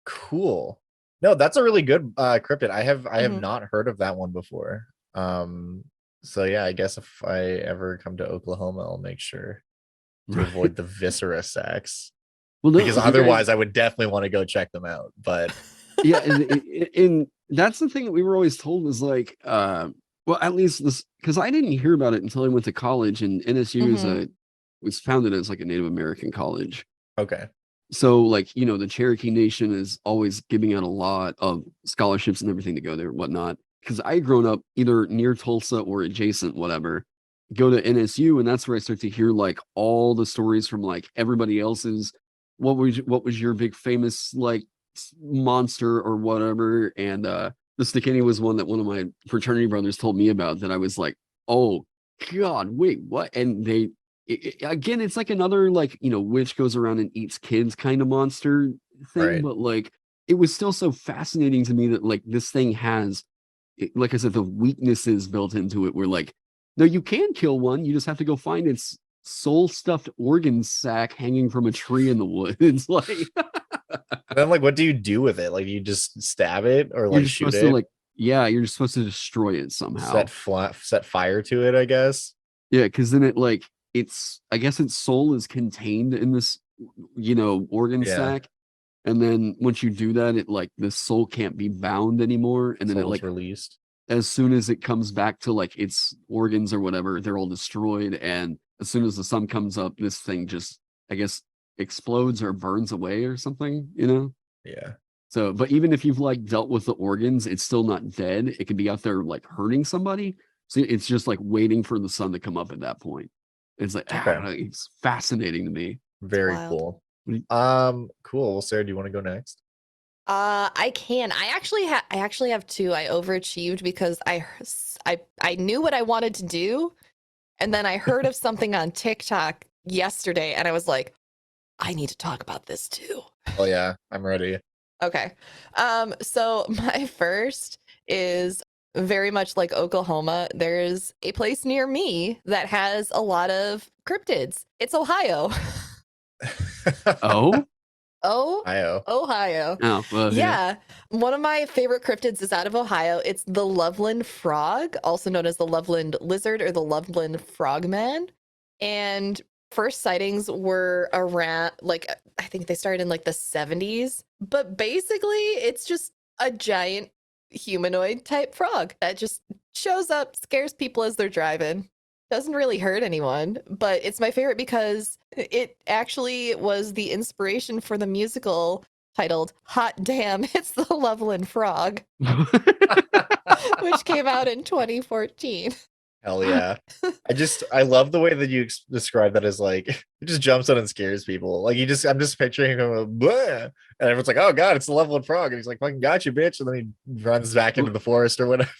Cool. No, that's a really good cryptid. I have Mhm. not heard of that one before. So yeah, I guess if I ever come to Oklahoma, I'll make sure to Right. avoid the viscera sacks. Well, no, Because you otherwise guys, I would definitely want to go check them out. But yeah, and that's the thing that we were always told is like, well, at least this because I didn't hear about it until I went to college, and NSU is Mhm. was founded as like a Native American college. okay. So like, the Cherokee Nation is always giving out a lot of scholarships and everything to go there and whatnot. Because I grown up either near Tulsa or adjacent, whatever, go to NSU, and that's where I start to hear like all the stories from like everybody else's. What was your big famous like monster or whatever? And the Stickini was one that one of my fraternity brothers told me about that I was like, oh God, wait, what? And again, it's like another like witch goes around and eats kids kind of monster thing, Right. but like it was still so fascinating to me that like this thing has like I said, the weaknesses built into it were like, no, you can kill one. You just have to go find its soul stuffed organ sac hanging from a tree in the woods. Like Then like what do you do with it? Like you just stab it or you're like just shoot supposed to it, like, yeah, you're just supposed to destroy it somehow. set fire to it, I guess. Yeah, because then it like I guess its soul is contained in this, organ Yeah. sac. And then once you do that, it like the soul can't be bound anymore. And then it Soul's like released. as soon as it comes back to like its organs or whatever, they're all destroyed. And as soon as the sun comes up, this thing just, I guess, explodes or burns away or something. Yeah. So, but even if you've like dealt with the organs, it's still not dead. It could be out there like hurting somebody. So it's just like waiting for the sun to come up at that point. It's like, I Okay. don't know, it's fascinating to me. Very wild. cool. What Cool. Well, Sarah, do you want to go next? I can. I actually have two. I overachieved because I knew what I wanted to do, and then I heard of something on TikTok yesterday, and I was like, I need to talk about this too. Oh yeah, I'm ready. Okay. So my first is very much like Oklahoma. There's a place near me that has a lot of cryptids. It's Ohio. Oh, Ohio. Ohio. Oh, well, Yeah. One of my favorite cryptids is out of Ohio. It's the Loveland frog, also known as the Loveland lizard or the Loveland frogman. And first sightings were around, like, I think they started in like the 70s. But basically, it's just a giant humanoid type frog that just shows up, scares people as they're driving. Doesn't really hurt anyone, but it's my favorite because it actually was the inspiration for the musical titled Hot Damn, It's the Loveland Frog, which came out in 2014. Hell yeah. I love the way that you describe that as like, it just jumps out and scares people. Like I'm just picturing him, "Bleh," and everyone's like, oh God, it's the Loveland Frog. And he's like, fucking got you, bitch. And then he runs back into the forest or whatever.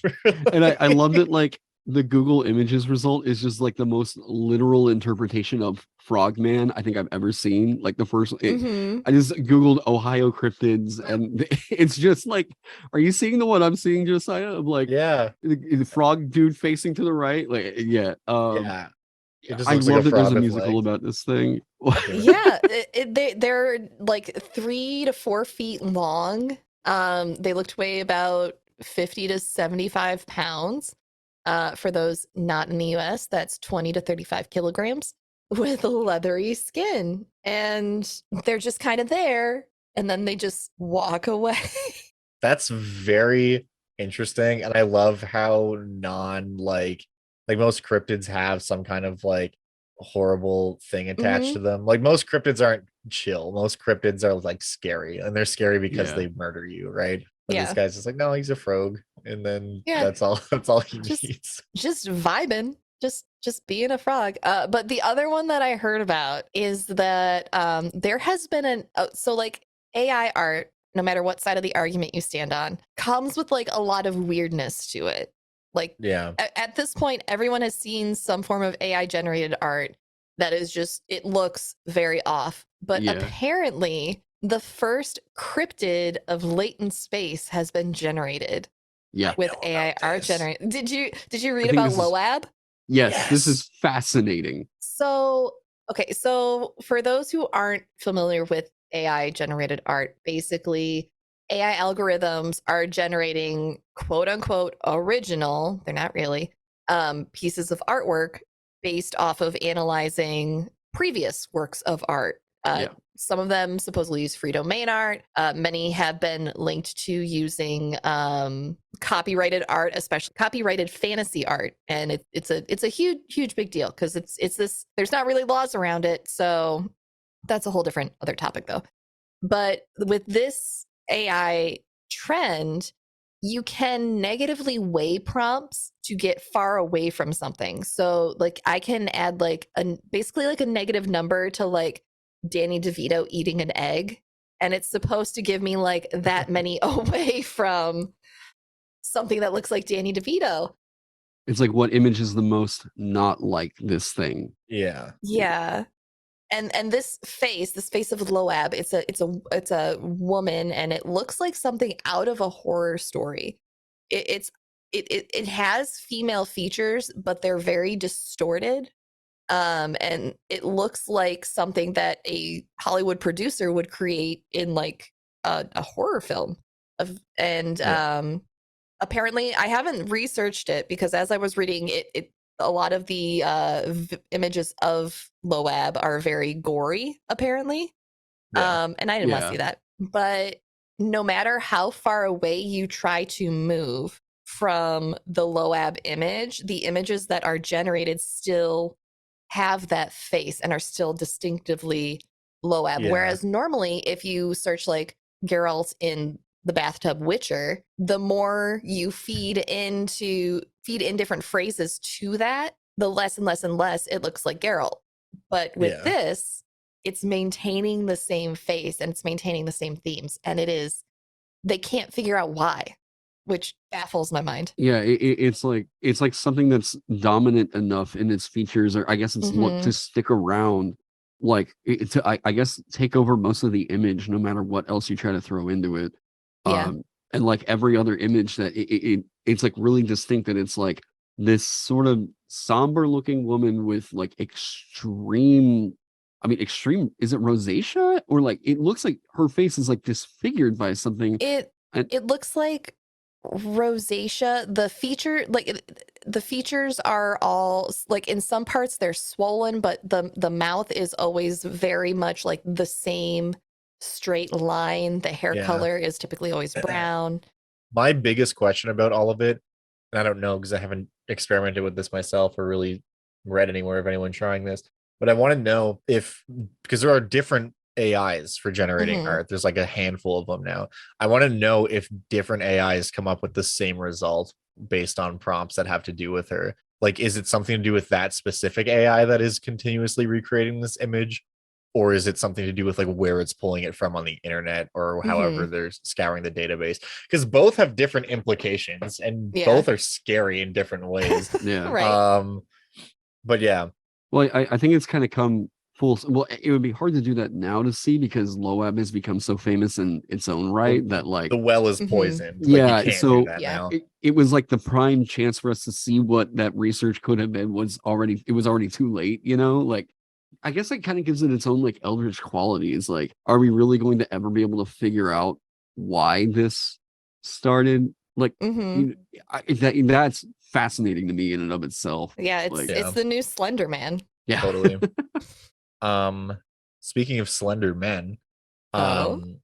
And I love that, like, the Google Images result is just like the most literal interpretation of Frogman I think I've ever seen. Like the first, I just Googled Ohio cryptids, and it's just like, are you seeing the one I'm seeing, Josiah? Of like, Yeah. the frog dude facing to the right. Like, yeah. Yeah. It just I looks like love that there's frog a with musical legs. about this thing. Yeah, they're like 3 to 4 feet long. They look to weigh about 50 to 75 pounds. For those not in the US, that's 20 to 35 kilograms with leathery skin. And they're just kind of there, and then they just walk away. That's very interesting. And I love how like most cryptids have some kind of like horrible thing attached to them. Like most cryptids aren't chill. Most cryptids are like scary, and they're scary because Yeah. they murder you, right? But Yeah. this guy's just like, no, he's a frog. And then Yeah. that's all he needs. Just vibing, just being a frog. But the other one that I heard about is that there has been so like AI art, no matter what side of the argument you stand on, comes with like a lot of weirdness to it. Like, Yeah. at this point, everyone has seen some form of AI generated art that is just, it looks very off. But Yeah. apparently, the first cryptid of latent space has been generated. Yeah. With know AI about art this. generated. Did you read think about this is- Loab? Yes, this is fascinating. So, okay, so for those who aren't familiar with AI generated art, basically AI algorithms are generating quote unquote original, they're not really, pieces of artwork based off of analyzing previous works of art. Yeah. Some of them supposedly use free domain art. Many have been linked to using copyrighted art, especially copyrighted fantasy art, and it's a huge big deal because it's this. There's not really laws around it, so that's a whole different other topic though. But with this AI trend, you can negatively weigh prompts to get far away from something. So like I can add like basically like a negative number to like Danny DeVito eating an egg, and it's supposed to give me like that many away from something that looks like Danny DeVito. It's like, what image is the most not like this thing? Yeah. Yeah. And this face of Loab, it's a woman, and it looks like something out of a horror story. It has female features, but they're very distorted. And it looks like something that a Hollywood producer would create in like a horror film. Apparently, I haven't researched it because as I was reading it, a lot of the images of Loab are very gory, apparently. Yeah. And I didn't want to see that. But no matter how far away you try to move from the Loab image, the images that are generated still have that face and are still distinctively Loab. Yeah. Whereas normally, if you search like Geralt in the bathtub Witcher, the more you feed in different phrases to that, the less and less and less it looks like Geralt. But with this, it's maintaining the same face and it's maintaining the same themes, and they can't figure out why, which baffles my mind. Yeah, it's like something that's dominant enough in its features, or I guess its look, to stick around, like I guess take over most of the image, no matter what else you try to throw into it. Yeah. And like every other image that it's like really distinct, that it's like this sort of somber looking woman with like extreme, I mean, extreme. Is it rosacea or like it looks like her face is like disfigured by something? It looks like rosacea. The features are all like in some parts they're swollen, but the mouth is always very much like the same straight line. The hair color is typically always brown. My biggest question about all of it, and I don't know because I haven't experimented with this myself or really read anywhere of anyone trying this, but I want to know if, because there are different AIs for generating art. There's like a handful of them now. I want to know if different AIs come up with the same result based on prompts that have to do with her. Like, is it something to do with that specific AI that is continuously recreating this image? Or is it something to do with like where it's pulling it from on the internet or however they're scouring the database? Because both have different implications and both are scary in different ways. Right. But yeah. Well, I think it's kind of come full. Well, it would be hard to do that now to see because Loeb has become so famous in its own right that like the well is poisoned. Yeah, like, you can't so do that now. It was like the prime chance for us to see what that research could have been. It was already too late, you know. Like, I guess it kind of gives it its own like eldritch qualities. Like, are we really going to ever be able to figure out why this started? Like, that's fascinating to me in and of itself. Yeah, it's the new Slender Man. Yeah, totally. Speaking of slender men, the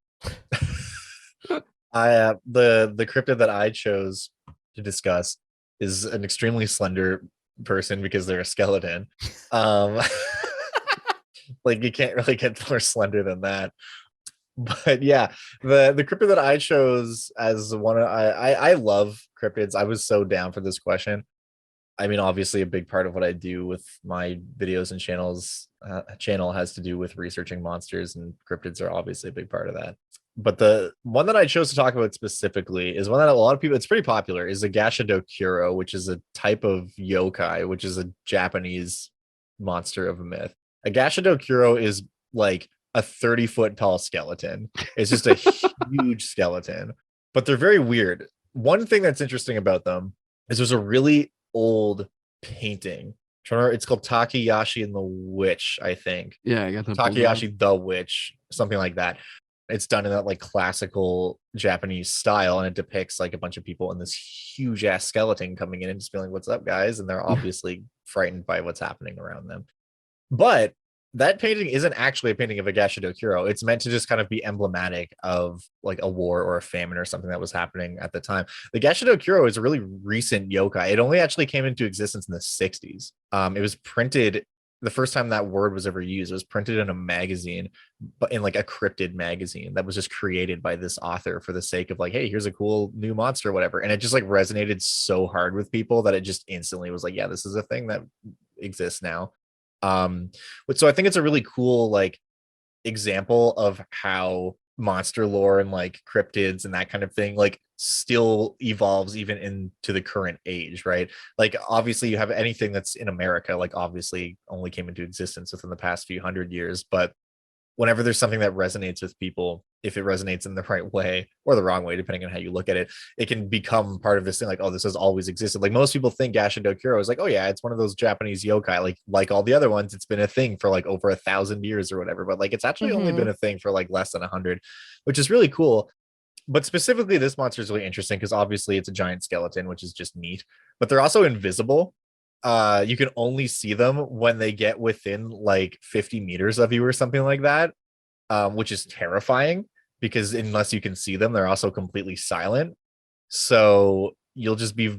cryptid that I chose to discuss is an extremely slender person because they're a skeleton. Like you can't really get more slender than that. But yeah, the cryptid that I chose as one of I love cryptids. I was so down for this question. I mean, obviously, a big part of what I do with my videos and channel has to do with researching monsters, and cryptids are obviously a big part of that. But the one that I chose to talk about specifically is one that a lot of people, it's pretty popular, is the Gashadokuro, which is a type of yokai, which is a Japanese monster of a myth. A Gashadokuro is like a 30-foot tall skeleton. It's just a huge skeleton, but they're very weird. One thing that's interesting about them is there's a really old painting. It's called Takayashi and the Witch, I think. Yeah, I got that. Takayashi the Witch, something like that. It's done in that like classical Japanese style, and it depicts like a bunch of people in this huge ass skeleton coming in and just being like, "What's up, guys?" And they're obviously frightened by what's happening around them. But that painting isn't actually a painting of a Gashadokuro. It's meant to just kind of be emblematic of like a war or a famine or something that was happening at the time. The Gashadokuro is a really recent yokai. It only actually came into existence in the 60s. It was printed, the first time that word was ever used, it was printed in a magazine, but in like a cryptid magazine that was just created by this author for the sake of like, hey, here's a cool new monster or whatever. And it just like resonated so hard with people that it just instantly was like, yeah, this is a thing that exists now. So I think it's a really cool like example of how monster lore and like cryptids and that kind of thing like still evolves even into the current age, right? Like obviously you have anything that's in America, like obviously only came into existence within the past few hundred years, but whenever there's something that resonates with people, if it resonates in the right way or the wrong way, depending on how you look at it, it can become part of this thing like, oh, this has always existed. Like most people think Gashadokuro is like, oh yeah, it's one of those Japanese yokai, like all the other ones, it's been a thing for like over 1,000 years or whatever, but like it's actually only been a thing for like less than 100, which is really cool. But specifically this monster is really interesting because obviously it's a giant skeleton, which is just neat, but they're also invisible. You can only see them when they get within like 50 meters of you or something like that, which is terrifying because unless you can see them, they're also completely silent. So you'll just be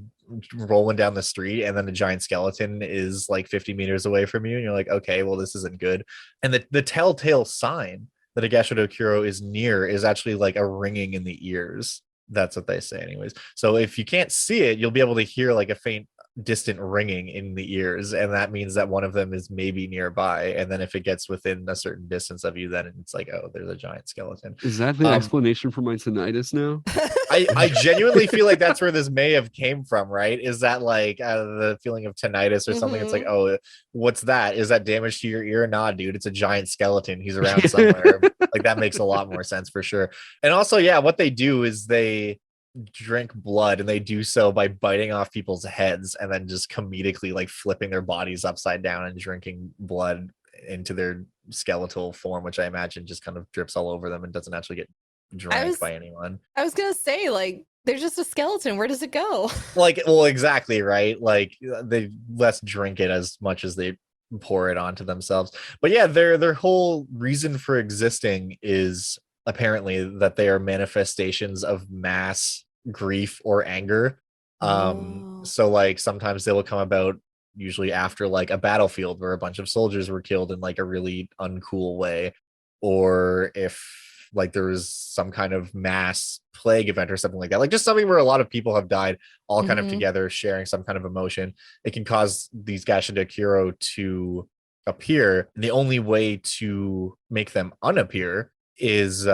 rolling down the street and then the giant skeleton is like 50 meters away from you and you're like, okay, well, this isn't good. And the telltale sign that a Gashadokuro is near is actually like a ringing in the ears. That's what they say anyways. So if you can't see it, you'll be able to hear like a faint distant ringing in the ears, and that means that one of them is maybe nearby. And then if it gets within a certain distance of you, then it's like, oh, there's a giant skeleton. Is that the explanation for my tinnitus now? I genuinely feel like that's where this may have came from, right? Is that like the feeling of tinnitus or something? It's like, oh, what's that? Is that damage to your ear? Nah, dude, it's a giant skeleton. He's around somewhere. Like that makes a lot more sense for sure. And also, yeah, what they do is they drink blood, and they do so by biting off people's heads and then just comedically like flipping their bodies upside down and drinking blood into their skeletal form, which I imagine just kind of drips all over them and doesn't actually get drank by anyone. I was gonna say, like, they're just a skeleton. Where does it go? Like, well, exactly, right? Like they less drink it as much as they pour it onto themselves. But yeah, their whole reason for existing is apparently that they are manifestations of mass grief or anger. So like sometimes they will come about usually after like a battlefield where a bunch of soldiers were killed in like a really uncool way, or if like there was some kind of mass plague event or something like that, like just something where a lot of people have died all kind of together sharing some kind of emotion. It can cause these Gashadakuro to appear, and the only way to make them unappear is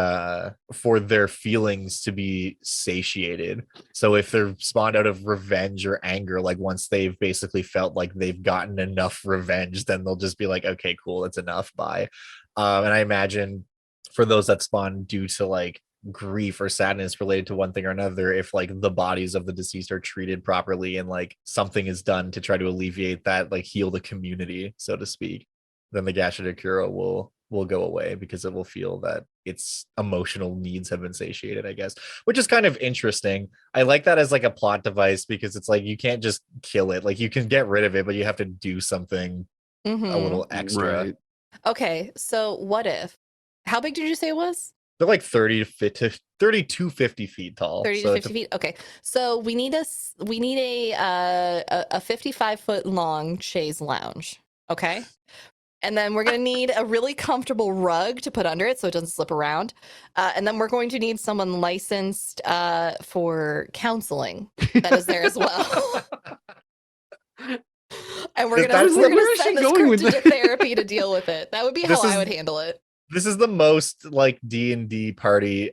for their feelings to be satiated. So if they're spawned out of revenge or anger, like once they've basically felt like they've gotten enough revenge, then they'll just be like, okay, cool, that's enough, bye. And I imagine for those that spawn due to like grief or sadness related to one thing or another, if like the bodies of the deceased are treated properly and like something is done to try to alleviate that, like heal the community, so to speak, then the Gashadakuro will go away because it will feel that its emotional needs have been satiated, I guess, which is kind of interesting. I like that as like a plot device because it's like you can't just kill it. Like you can get rid of it, but you have to do something a little extra. Right. Okay, so what if? How big did you say it was? They're like 30 to 50 feet tall. 30 to 50 feet. Okay, so we need a 55-foot long chaise lounge. Okay. And then we're going to need a really comfortable rug to put under it so it doesn't slip around. And then we're going to need someone licensed for counseling that is there as well. And we're going to send this cryptid to therapy to deal with it. That would be how I would handle it. This is the most like D&D party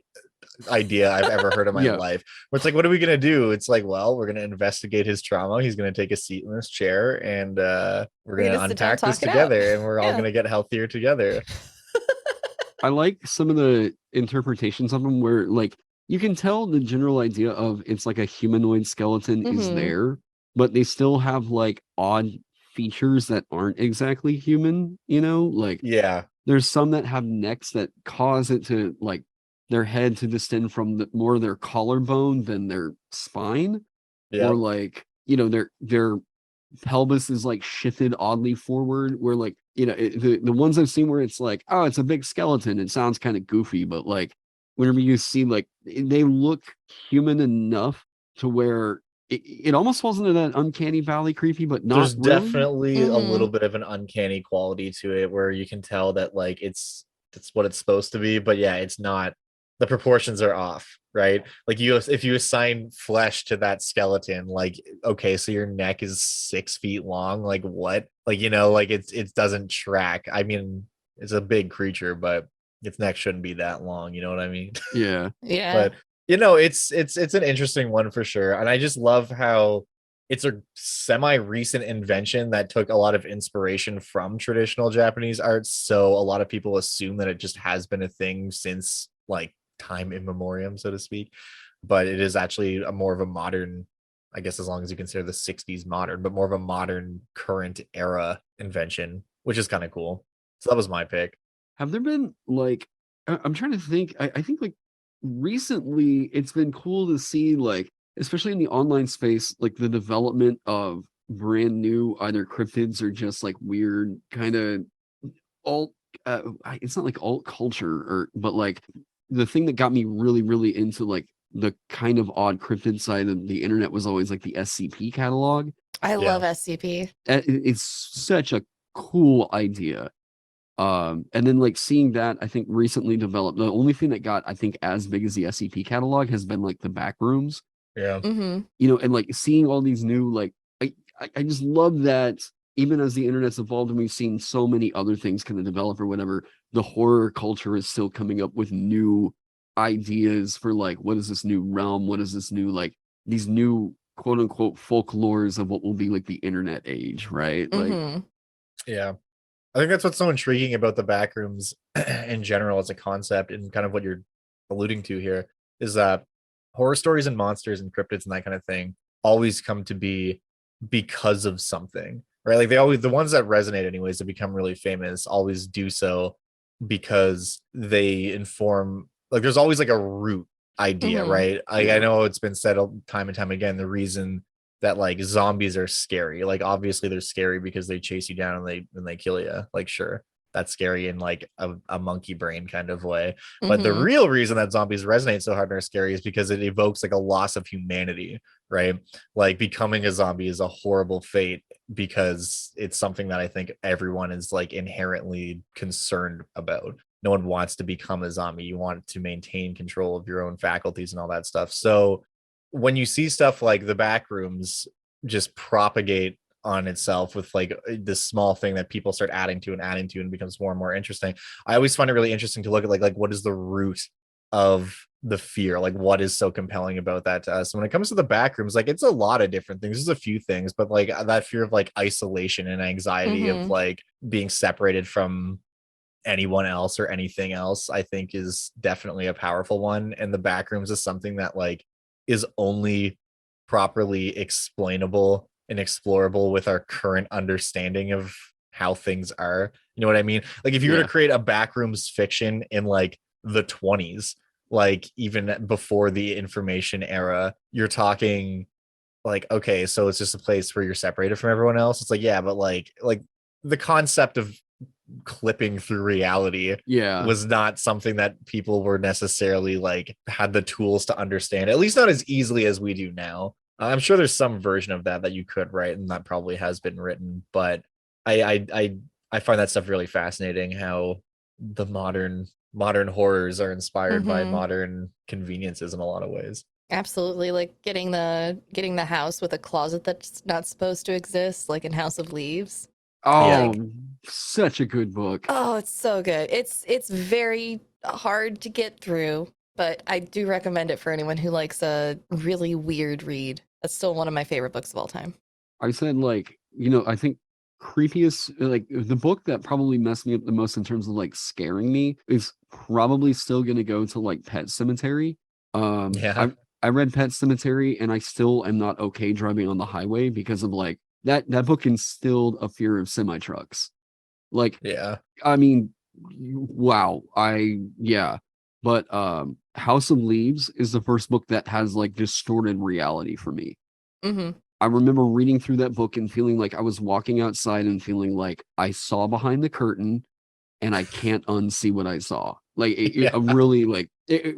idea I've ever heard in my life. Where it's like, what are we gonna do? It's like, well, we're gonna investigate his trauma. He's gonna take a seat in this chair, and we're gonna unpack this together, and we're all gonna get healthier together. I like some of the interpretations of them where like you can tell the general idea of it's like a humanoid skeleton is there, but they still have like odd features that aren't exactly human, you know? Like there's some that have necks that cause it to like their head to distend from more their collarbone than their spine, or like, you know, their pelvis is like shifted oddly forward, where like, you know, the ones I've seen where it's like, oh, it's a big skeleton, it sounds kind of goofy, but like whenever you see like they look human enough to where it almost falls into that uncanny valley creepy, but not there's really. Definitely a little bit of an uncanny quality to it where you can tell that like it's what it's supposed to be, but yeah, it's not. The proportions are off, right? Like if you assign flesh to that skeleton, like, okay, so your neck is 6 feet long, like what? Like, you know, like it doesn't track. I mean, it's a big creature, but its neck shouldn't be that long, you know what I mean? Yeah. But you know, it's an interesting one for sure. And I just love how it's a semi-recent invention that took a lot of inspiration from traditional Japanese art. So a lot of people assume that it just has been a thing since like time immemorial, so to speak. But it is actually a more of a modern, I guess, as long as you consider the 60s modern, but more of a modern current era invention, which is kind of cool. So that was my pick. Have there been like, I'm trying to think, I think like recently it's been cool to see like, especially in the online space, like the development of brand new either cryptids or just like weird kind of alt it's not like alt culture or, but like the thing that got me really, really into like the kind of odd cryptid side of the internet was always like the SCP catalog. I love SCP. It's such a cool idea. And then like seeing that, I think recently developed, the only thing that got, I think, as big as the SCP catalog has been like the back rooms. Yeah. Mm-hmm. You know, and like seeing all these new, like, I just love that even as the internet's evolved and we've seen so many other things kind of develop or whatever, the horror culture is still coming up with new ideas for like, what is this new realm? What is this new, like these new quote unquote folklores of what will be like the internet age, right? Like, yeah. I think that's what's so intriguing about the backrooms in general as a concept, and kind of what you're alluding to here is that horror stories and monsters and cryptids and that kind of thing always come to be because of something, right? Like they always, the ones that resonate anyways, that become really famous, always do so because they inform, like there's always like a root idea, right? I know it's been said time and time again, the reason that like zombies are scary, like obviously they're scary because they chase you down and they kill you, like sure, that's scary in like a monkey brain kind of way. But the real reason that zombies resonate so hard and are scary is because it evokes like a loss of humanity, right? Like becoming a zombie is a horrible fate because it's something that I think everyone is like inherently concerned about. No one wants to become a zombie. You want to maintain control of your own faculties and all that stuff. So when you see stuff like the back rooms just propagate on itself with like this small thing that people start adding to and becomes more and more interesting, I always find it really interesting to look at like what is the root of the fear, like what is so compelling about that to us. When it comes to the back rooms, like it's a lot of different things, there's a few things, but like that fear of like isolation and anxiety of like being separated from anyone else or anything else, I think is definitely a powerful one. And the back rooms is something that like is only properly explainable and explorable with our current understanding of how things are. You know what I mean? Like if you were to create a backrooms fiction in like the 20s, like even before the information era, you're talking like, okay, so it's just a place where you're separated from everyone else. It's like, yeah, but like the concept of clipping through reality was not something that people were necessarily like had the tools to understand, at least not as easily as we do now. I'm sure there's some version of that you could write, and that probably has been written, but I find that stuff really fascinating, how the modern horrors are inspired by modern conveniences in a lot of ways. Absolutely, like getting the house with a closet that's not supposed to exist, like in House of Leaves. Oh, such a good book. Oh, it's so good. It's very hard to get through, but I do recommend it for anyone who likes a really weird read. That's still one of my favorite books of all time. I said, like, I think creepiest, like the book that probably messed me up the most in terms of like scaring me is probably still going to go to like Pet Cemetery. I read Pet Cemetery and I still am not okay driving on the highway because of like that book instilled a fear of semi trucks. Like, I mean, wow. But House of Leaves is the first book that has like distorted reality for me. I remember reading through that book and feeling like I was walking outside and feeling like I saw behind the curtain and I can't unsee what I saw. Like a really like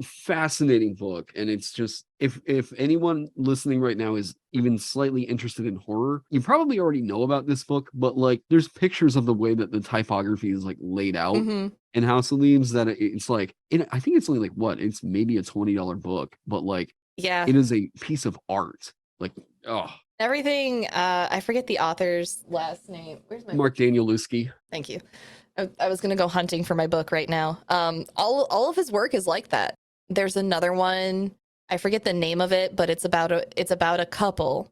fascinating book. And it's just, if anyone listening right now is even slightly interested in horror, you probably already know about this book, but like there's pictures of the way that the typography is like laid out in House of Leaves that it's like, I think it's only like what, it's maybe a $20 book, but like, it is a piece of art. Like, everything. I forget the author's last name. Where's my Mark Danielewski? Thank you. I was gonna go hunting for my book right now. All of his work is like that. There's another one. I forget the name of it, but it's about a couple,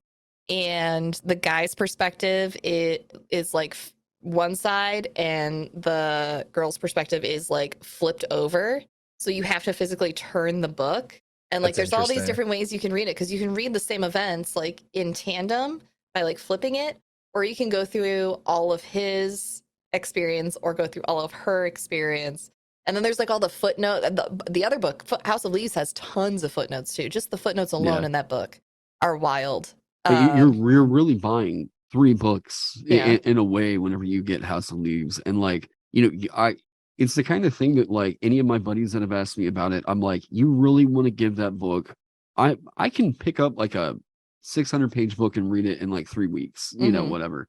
and the guy's perspective is like one side, and the girl's perspective is like flipped over. So you have to physically turn the book. And like, there's all these different ways you can read it, because you can read the same events like in tandem by like flipping it, or you can go through all of his experience or go through all of her experience. And then there's like all the footnote. The other book, House of Leaves, has tons of footnotes too. Just the footnotes alone in that book are wild. You're really buying 3 books in a way whenever you get House of Leaves. And like, it's the kind of thing that like any of my buddies that have asked me about it, I'm like, you really want to give that book? I can pick up like a 600-page book and read it in like 3 weeks, whatever.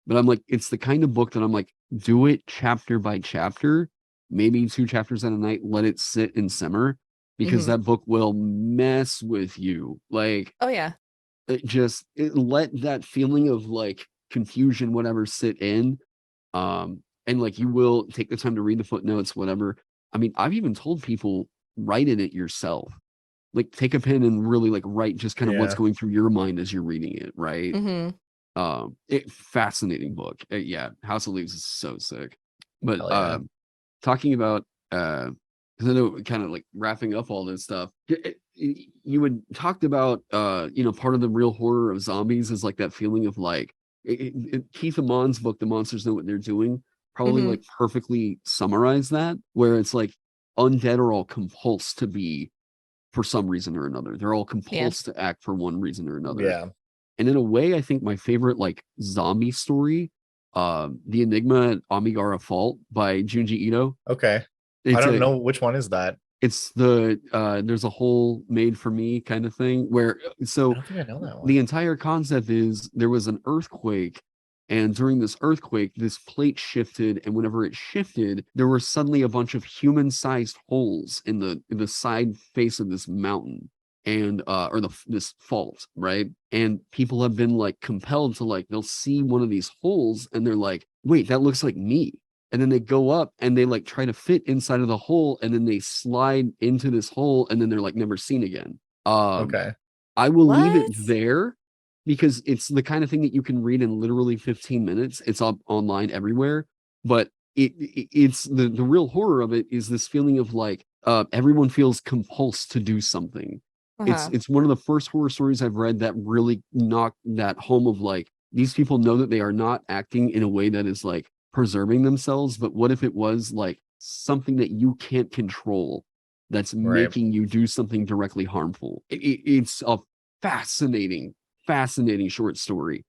But I'm like, it's the kind of book that I'm like, do it chapter by chapter, maybe 2 chapters at a night, let it sit and simmer, because that book will mess with you. Like, let that feeling of like confusion, whatever, sit in. And like, you will take the time to read the footnotes, whatever. I mean, I've even told people, write in it yourself. Like, take a pen and really like write just kind of what's going through your mind as you're reading it, right? Fascinating book. House of Leaves is so sick. But talking about because I know, kind of like wrapping up all this stuff, you had talked about part of the real horror of zombies is like that feeling of like Keith Amon's book, The Monsters Know What They're Doing, probably Mhm. like perfectly summarized that, where it's like undead are all compulsed to be for some reason or another. They're all compulsed to act for one reason or another. Yeah. And in a way, I think my favorite like zombie story, The Enigma at Amigara Fault by Junji Ito. Okay. I It's don't know which one is that. It's the there's a hole made for me kind of thing where I don't think I know that one. the entire concept is there was an earthquake, and during this earthquake this plate shifted, and whenever it shifted there were suddenly a bunch of human-sized holes in the side face of this mountain, and or this fault, right? And people have been like compelled to like, they'll see one of these holes and they're like, wait, that looks like me. And then they go up and they like try to fit inside of the hole, and then they slide into this hole, and then they're like never seen again. Okay. I will leave it What? there because it's the kind of thing that you can read in literally 15 minutes. It's up online everywhere, but it's the real horror of it is this feeling of like everyone feels compulsed to do something. Uh-huh. It's one of the first horror stories I've read that really knocked that home of like, these people know that they are not acting in a way that is like preserving themselves, but what if it was like something that you can't control that's Right. making you do something directly harmful? It's a fascinating short story.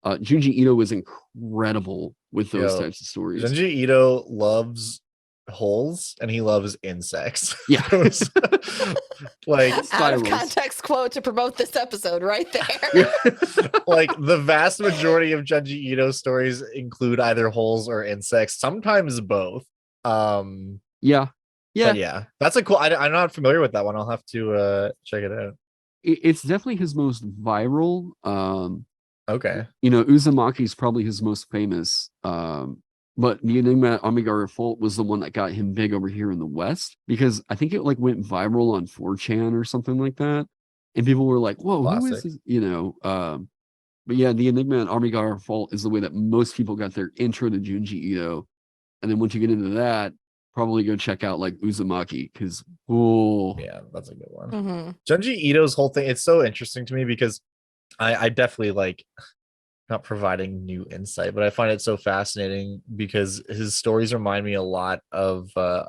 Junji Ito was incredible with those Yo, types of stories. Junji Ito loves holes and he loves insects. Yeah. Those- like Out of spirals. context quote to promote this episode right there. Yeah. like the vast majority of Junji Ito stories include either holes or insects, sometimes both. Yeah. But yeah, that's a cool. I'm not familiar with that one. I'll have to check it out. It's definitely his most viral. Okay. You know, Uzumaki is probably his most famous. But the Enigma at Amigara Fault was the one that got him big over here in the West, because I think it like went viral on 4chan or something like that. And people were like, whoa, who is Classic. this? You know, but yeah, the Enigma at Amigara Fault is the way that most people got their intro to Junji Ito. And then once you get into that, probably go check out like Uzumaki, because Yeah, that's a good one. Mhm. Junji Ito's whole thing, it's so interesting to me because I definitely like, not providing new insight, but I find it so fascinating because his stories remind me a lot of the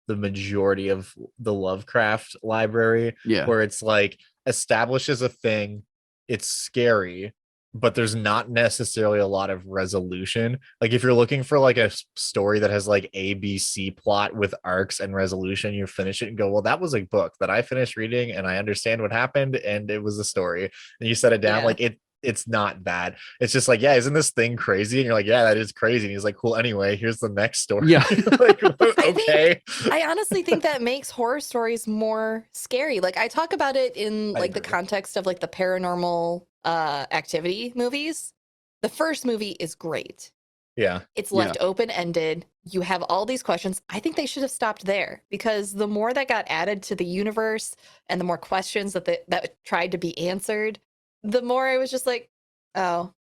majority of the Lovecraft library, yeah. where it's like establishes a thing, it's scary, but there's not necessarily a lot of resolution. Like if you're looking for like a story that has like ABC plot with arcs and resolution, you finish it and go, well, that was a book that I finished reading and I understand what happened and it was a story. And you set it down, Yeah. like it's not bad. It's just like, yeah, isn't this thing crazy? And you're like, yeah, that is crazy. And he's like, cool, anyway, here's the next story. Yeah. Like, okay. I honestly think that makes horror stories more scary. Like I talk about it in I like the agree. context of like the Paranormal Activity movies. The first movie is great. Yeah. It's Yeah. left open-ended. You have all these questions. I think they should have stopped there, because the more that got added to the universe and the more questions that tried to be answered, the more I was just like, oh,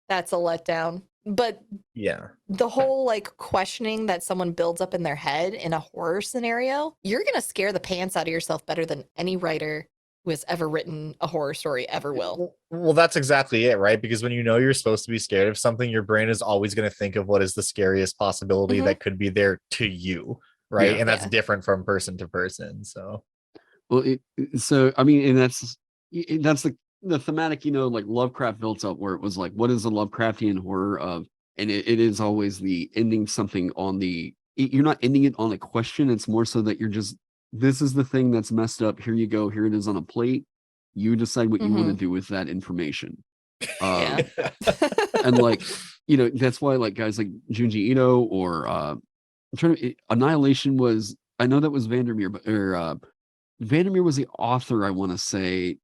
that's a letdown. But Yeah. the whole like questioning that someone builds up in their head in a horror scenario, you're going to scare the pants out of yourself better than any writer who has ever written a horror story ever will. Well, that's exactly it, right? Because when you know you're supposed to be scared of something, your brain is always going to think of what is the scariest possibility that could be there to you, right? Yeah. And that's Yeah. different from person to person. So Well, so I mean, and that's the thematic, you know, like Lovecraft built up, where it was like, what is the Lovecraftian horror of? And it is always the ending something on the. You're not ending it on a question. It's more so that you're just, this is the thing that's messed up. Here you go. Here it is on a plate. You decide what you want to do with that information. Yeah. And like, you know, that's why like guys like Junji Ito or I'm trying to, Annihilation was, I know that was Vandermeer, but Vandermeer was the author, I want to say.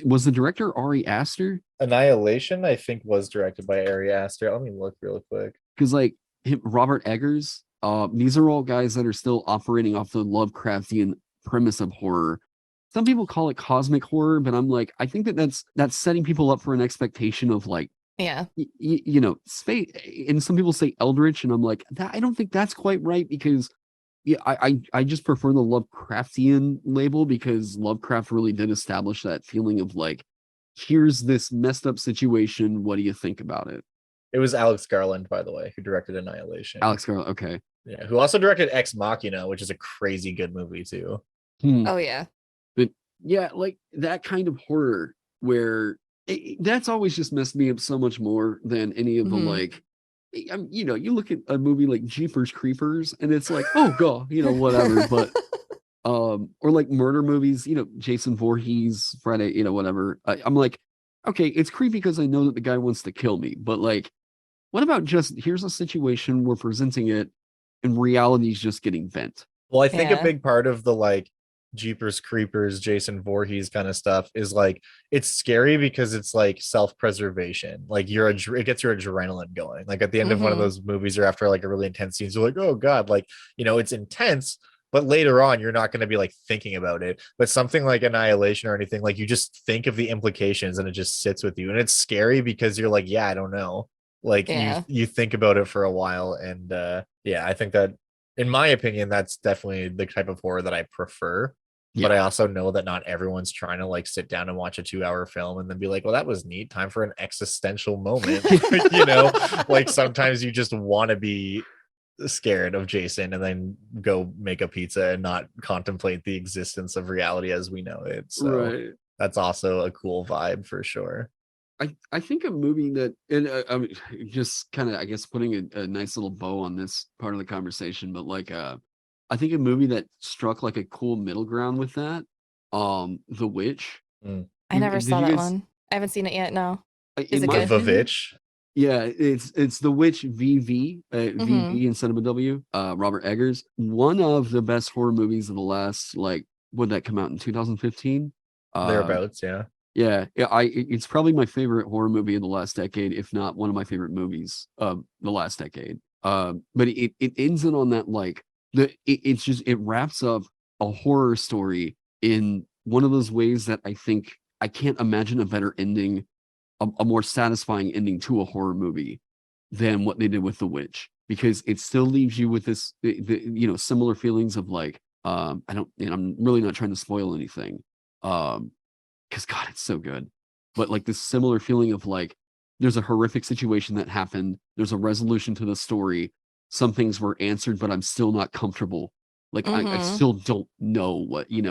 Was the director Ari Aster? Annihilation, I think, was directed by Ari Aster. Let me look real quick. Because like Robert Eggers, these are all guys that are still operating off the Lovecraftian premise of horror. Some people call it cosmic horror, but I'm like, I think that's setting people up for an expectation of like, Yeah. you know, space. And some people say eldritch, and I'm like, I don't think that's quite right, because yeah, I just prefer the Lovecraftian label, because Lovecraft really did establish that feeling of like, here's this messed up situation. What do you think about it? It was Alex Garland, by the way, who directed Annihilation. Alex Garland. Okay. Yeah, who also directed Ex Machina, which is a crazy good movie too. Oh yeah. But yeah, like that kind of horror where that's always just messed me up so much more than any of the like, you look at a movie like Jeepers Creepers and it's like, oh god, whatever. But or like murder movies, Jason Voorhees, Friday, whatever. I'm like, okay, it's creepy because I know that the guy wants to kill me, but like, what about just here's a situation we're presenting it, and reality is just getting bent. Well, I think a big part of the like Jeepers Creepers, Jason Voorhees kind of stuff is like it's scary because it's like self-preservation. Like it gets your adrenaline going. Like at the end of one of those movies or after like a really intense scene, you're like, oh god, like it's intense. But later on, you're not going to be like thinking about it. But something like Annihilation or anything, like you just think of the implications and it just sits with you. And it's scary because you're like, yeah, I don't know. Like you think about it for a while. And I think that, in my opinion, that's definitely the type of horror that I prefer. But I also know that not everyone's trying to like sit down and watch a 2-hour film and then be like, well, that was neat. Time for an existential moment. Like sometimes you just want to be scared of Jason and then go make a pizza and not contemplate the existence of reality as we know it. So that's also a cool vibe for sure. I think a movie that, and I'm just kind of, I guess, putting a nice little bow on this part of the conversation, but like, I think a movie that struck like a cool middle ground with that, The Witch. I never saw that one. I haven't seen it yet. No. Is it good? The Witch? Yeah, it's The Witch VV, VV instead of a W. Robert Eggers, one of the best horror movies of the last, like, would that come out in 2015? Thereabouts, yeah. Yeah, it's probably my favorite horror movie of the last decade, if not one of my favorite movies of the last decade. But it ends in on that like it wraps up a horror story in one of those ways that I think I can't imagine a better ending, a more satisfying ending to a horror movie than what they did with The Witch, because it still leaves you with this similar feelings of like I'm really not trying to spoil anything. Because God, it's so good. But like this similar feeling of like, there's a horrific situation that happened. There's a resolution to the story. Some things were answered, but I'm still not comfortable. Like I still don't know what, I'm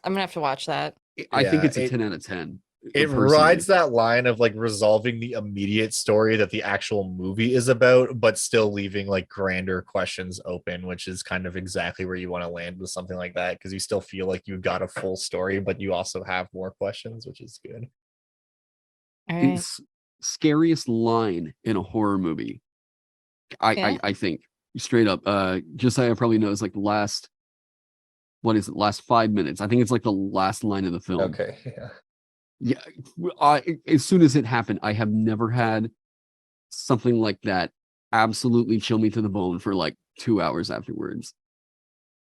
gonna have to watch that. I think it's a 10 out of 10. It rides that line of like resolving the immediate story that the actual movie is about, but still leaving like grander questions open, which is kind of exactly where you want to land with something like that, because you still feel like you got a full story, but you also have more questions, which is good. It's scariest line in a horror movie. I think straight up. Josiah probably knows like the last 5 minutes. I think it's like the last line of the film. Okay. Yeah. As soon as it happened, I have never had something like that absolutely chill me to the bone for like 2 hours afterwards.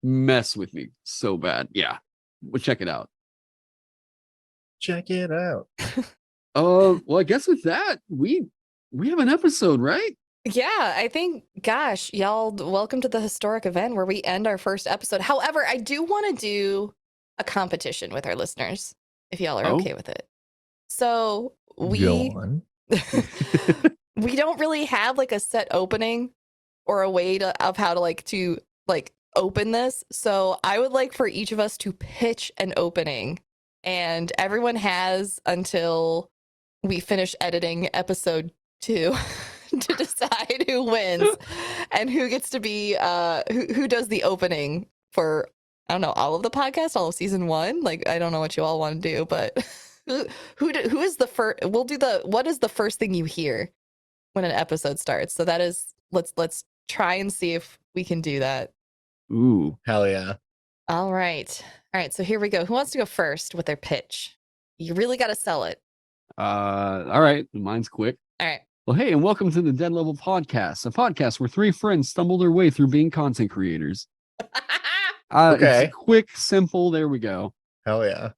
Mess with me so bad. Yeah. Well, check it out. Well, I guess with that, we have an episode, right? Yeah, I think, gosh, y'all, welcome to the historic event where we end our first episode. However, I do want to do a competition with our listeners, if y'all are okay with it. So we don't really have like a set opening or a way of how to open this. So I would like for each of us to pitch an opening, and everyone has until we finish editing episode 2 to decide who wins and who gets to be who does the opening for, I don't know, all of the podcast, all of season 1. Like, I don't know what you all want to do, but who is the first? We'll do what is the first thing you hear when an episode starts. So that is, let's try and see if we can do that. Ooh, hell yeah. All right. So here we go. Who wants to go first with their pitch? You really got to sell it. All right. Mine's quick. All right. Well, hey, and welcome to the Dead Level Podcast, a podcast where 3 friends stumble their way through being content creators. Okay. It's quick, simple. There we go. Hell yeah.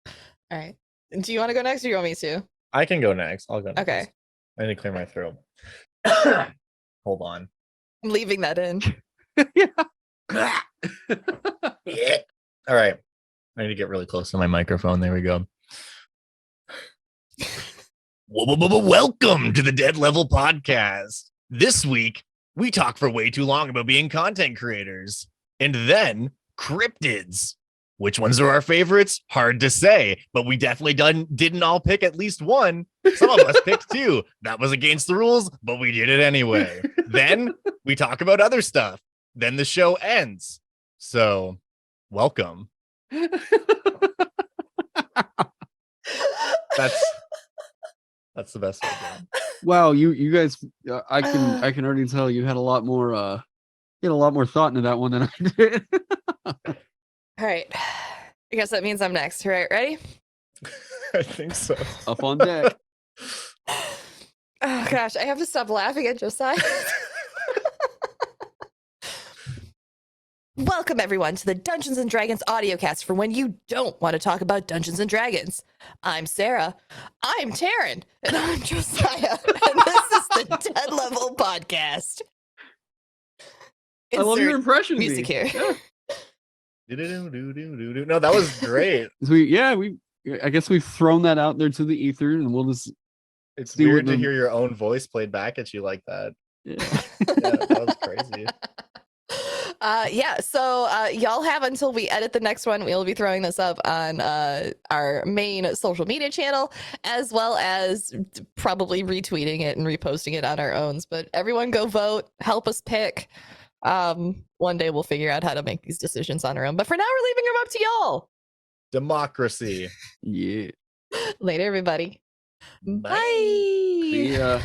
All right. Do you want to go next or do you want me to? I can go next. I'll go next. Okay. I need to clear my throat. Hold on. I'm leaving that in. Yeah. All right. I need to get really close to my microphone. There we go. Welcome to the Dead Level Podcast. This week, we talk for way too long about being content creators. And then, cryptids. Which ones are our favorites? Hard to say, but we definitely didn't all pick at least one. Some of us picked two. That was against the rules, but we did it anyway. Then, we talk about other stuff. Then the show ends. So, welcome. That's the best one. Wow, you guys, I can already tell you had a lot more thought into that one than I did. All right. I guess that means I'm next. All right, ready? I think so. Up on deck. Oh gosh, I have to stop laughing at Josiah. Welcome everyone to the Dungeons and Dragons audiocast for when you don't want to talk about Dungeons and Dragons. I'm Sarah. I'm Taron. And I'm Josiah. And this is the Dead Level Podcast. I love your impression. Music here. No, that was great. I guess we've thrown that out there to the ether, and we'll just. It's weird to hear your own voice played back at you like that. Yeah, that was crazy. So y'all have until we edit the next one. We'll be throwing this up on our main social media channel, as well as probably retweeting it and reposting it on our own. But everyone go vote, help us pick. One day we'll figure out how to make these decisions on our own. But for now, we're leaving them up to y'all. Democracy. Yeah. Later, everybody. Bye. Bye. See ya.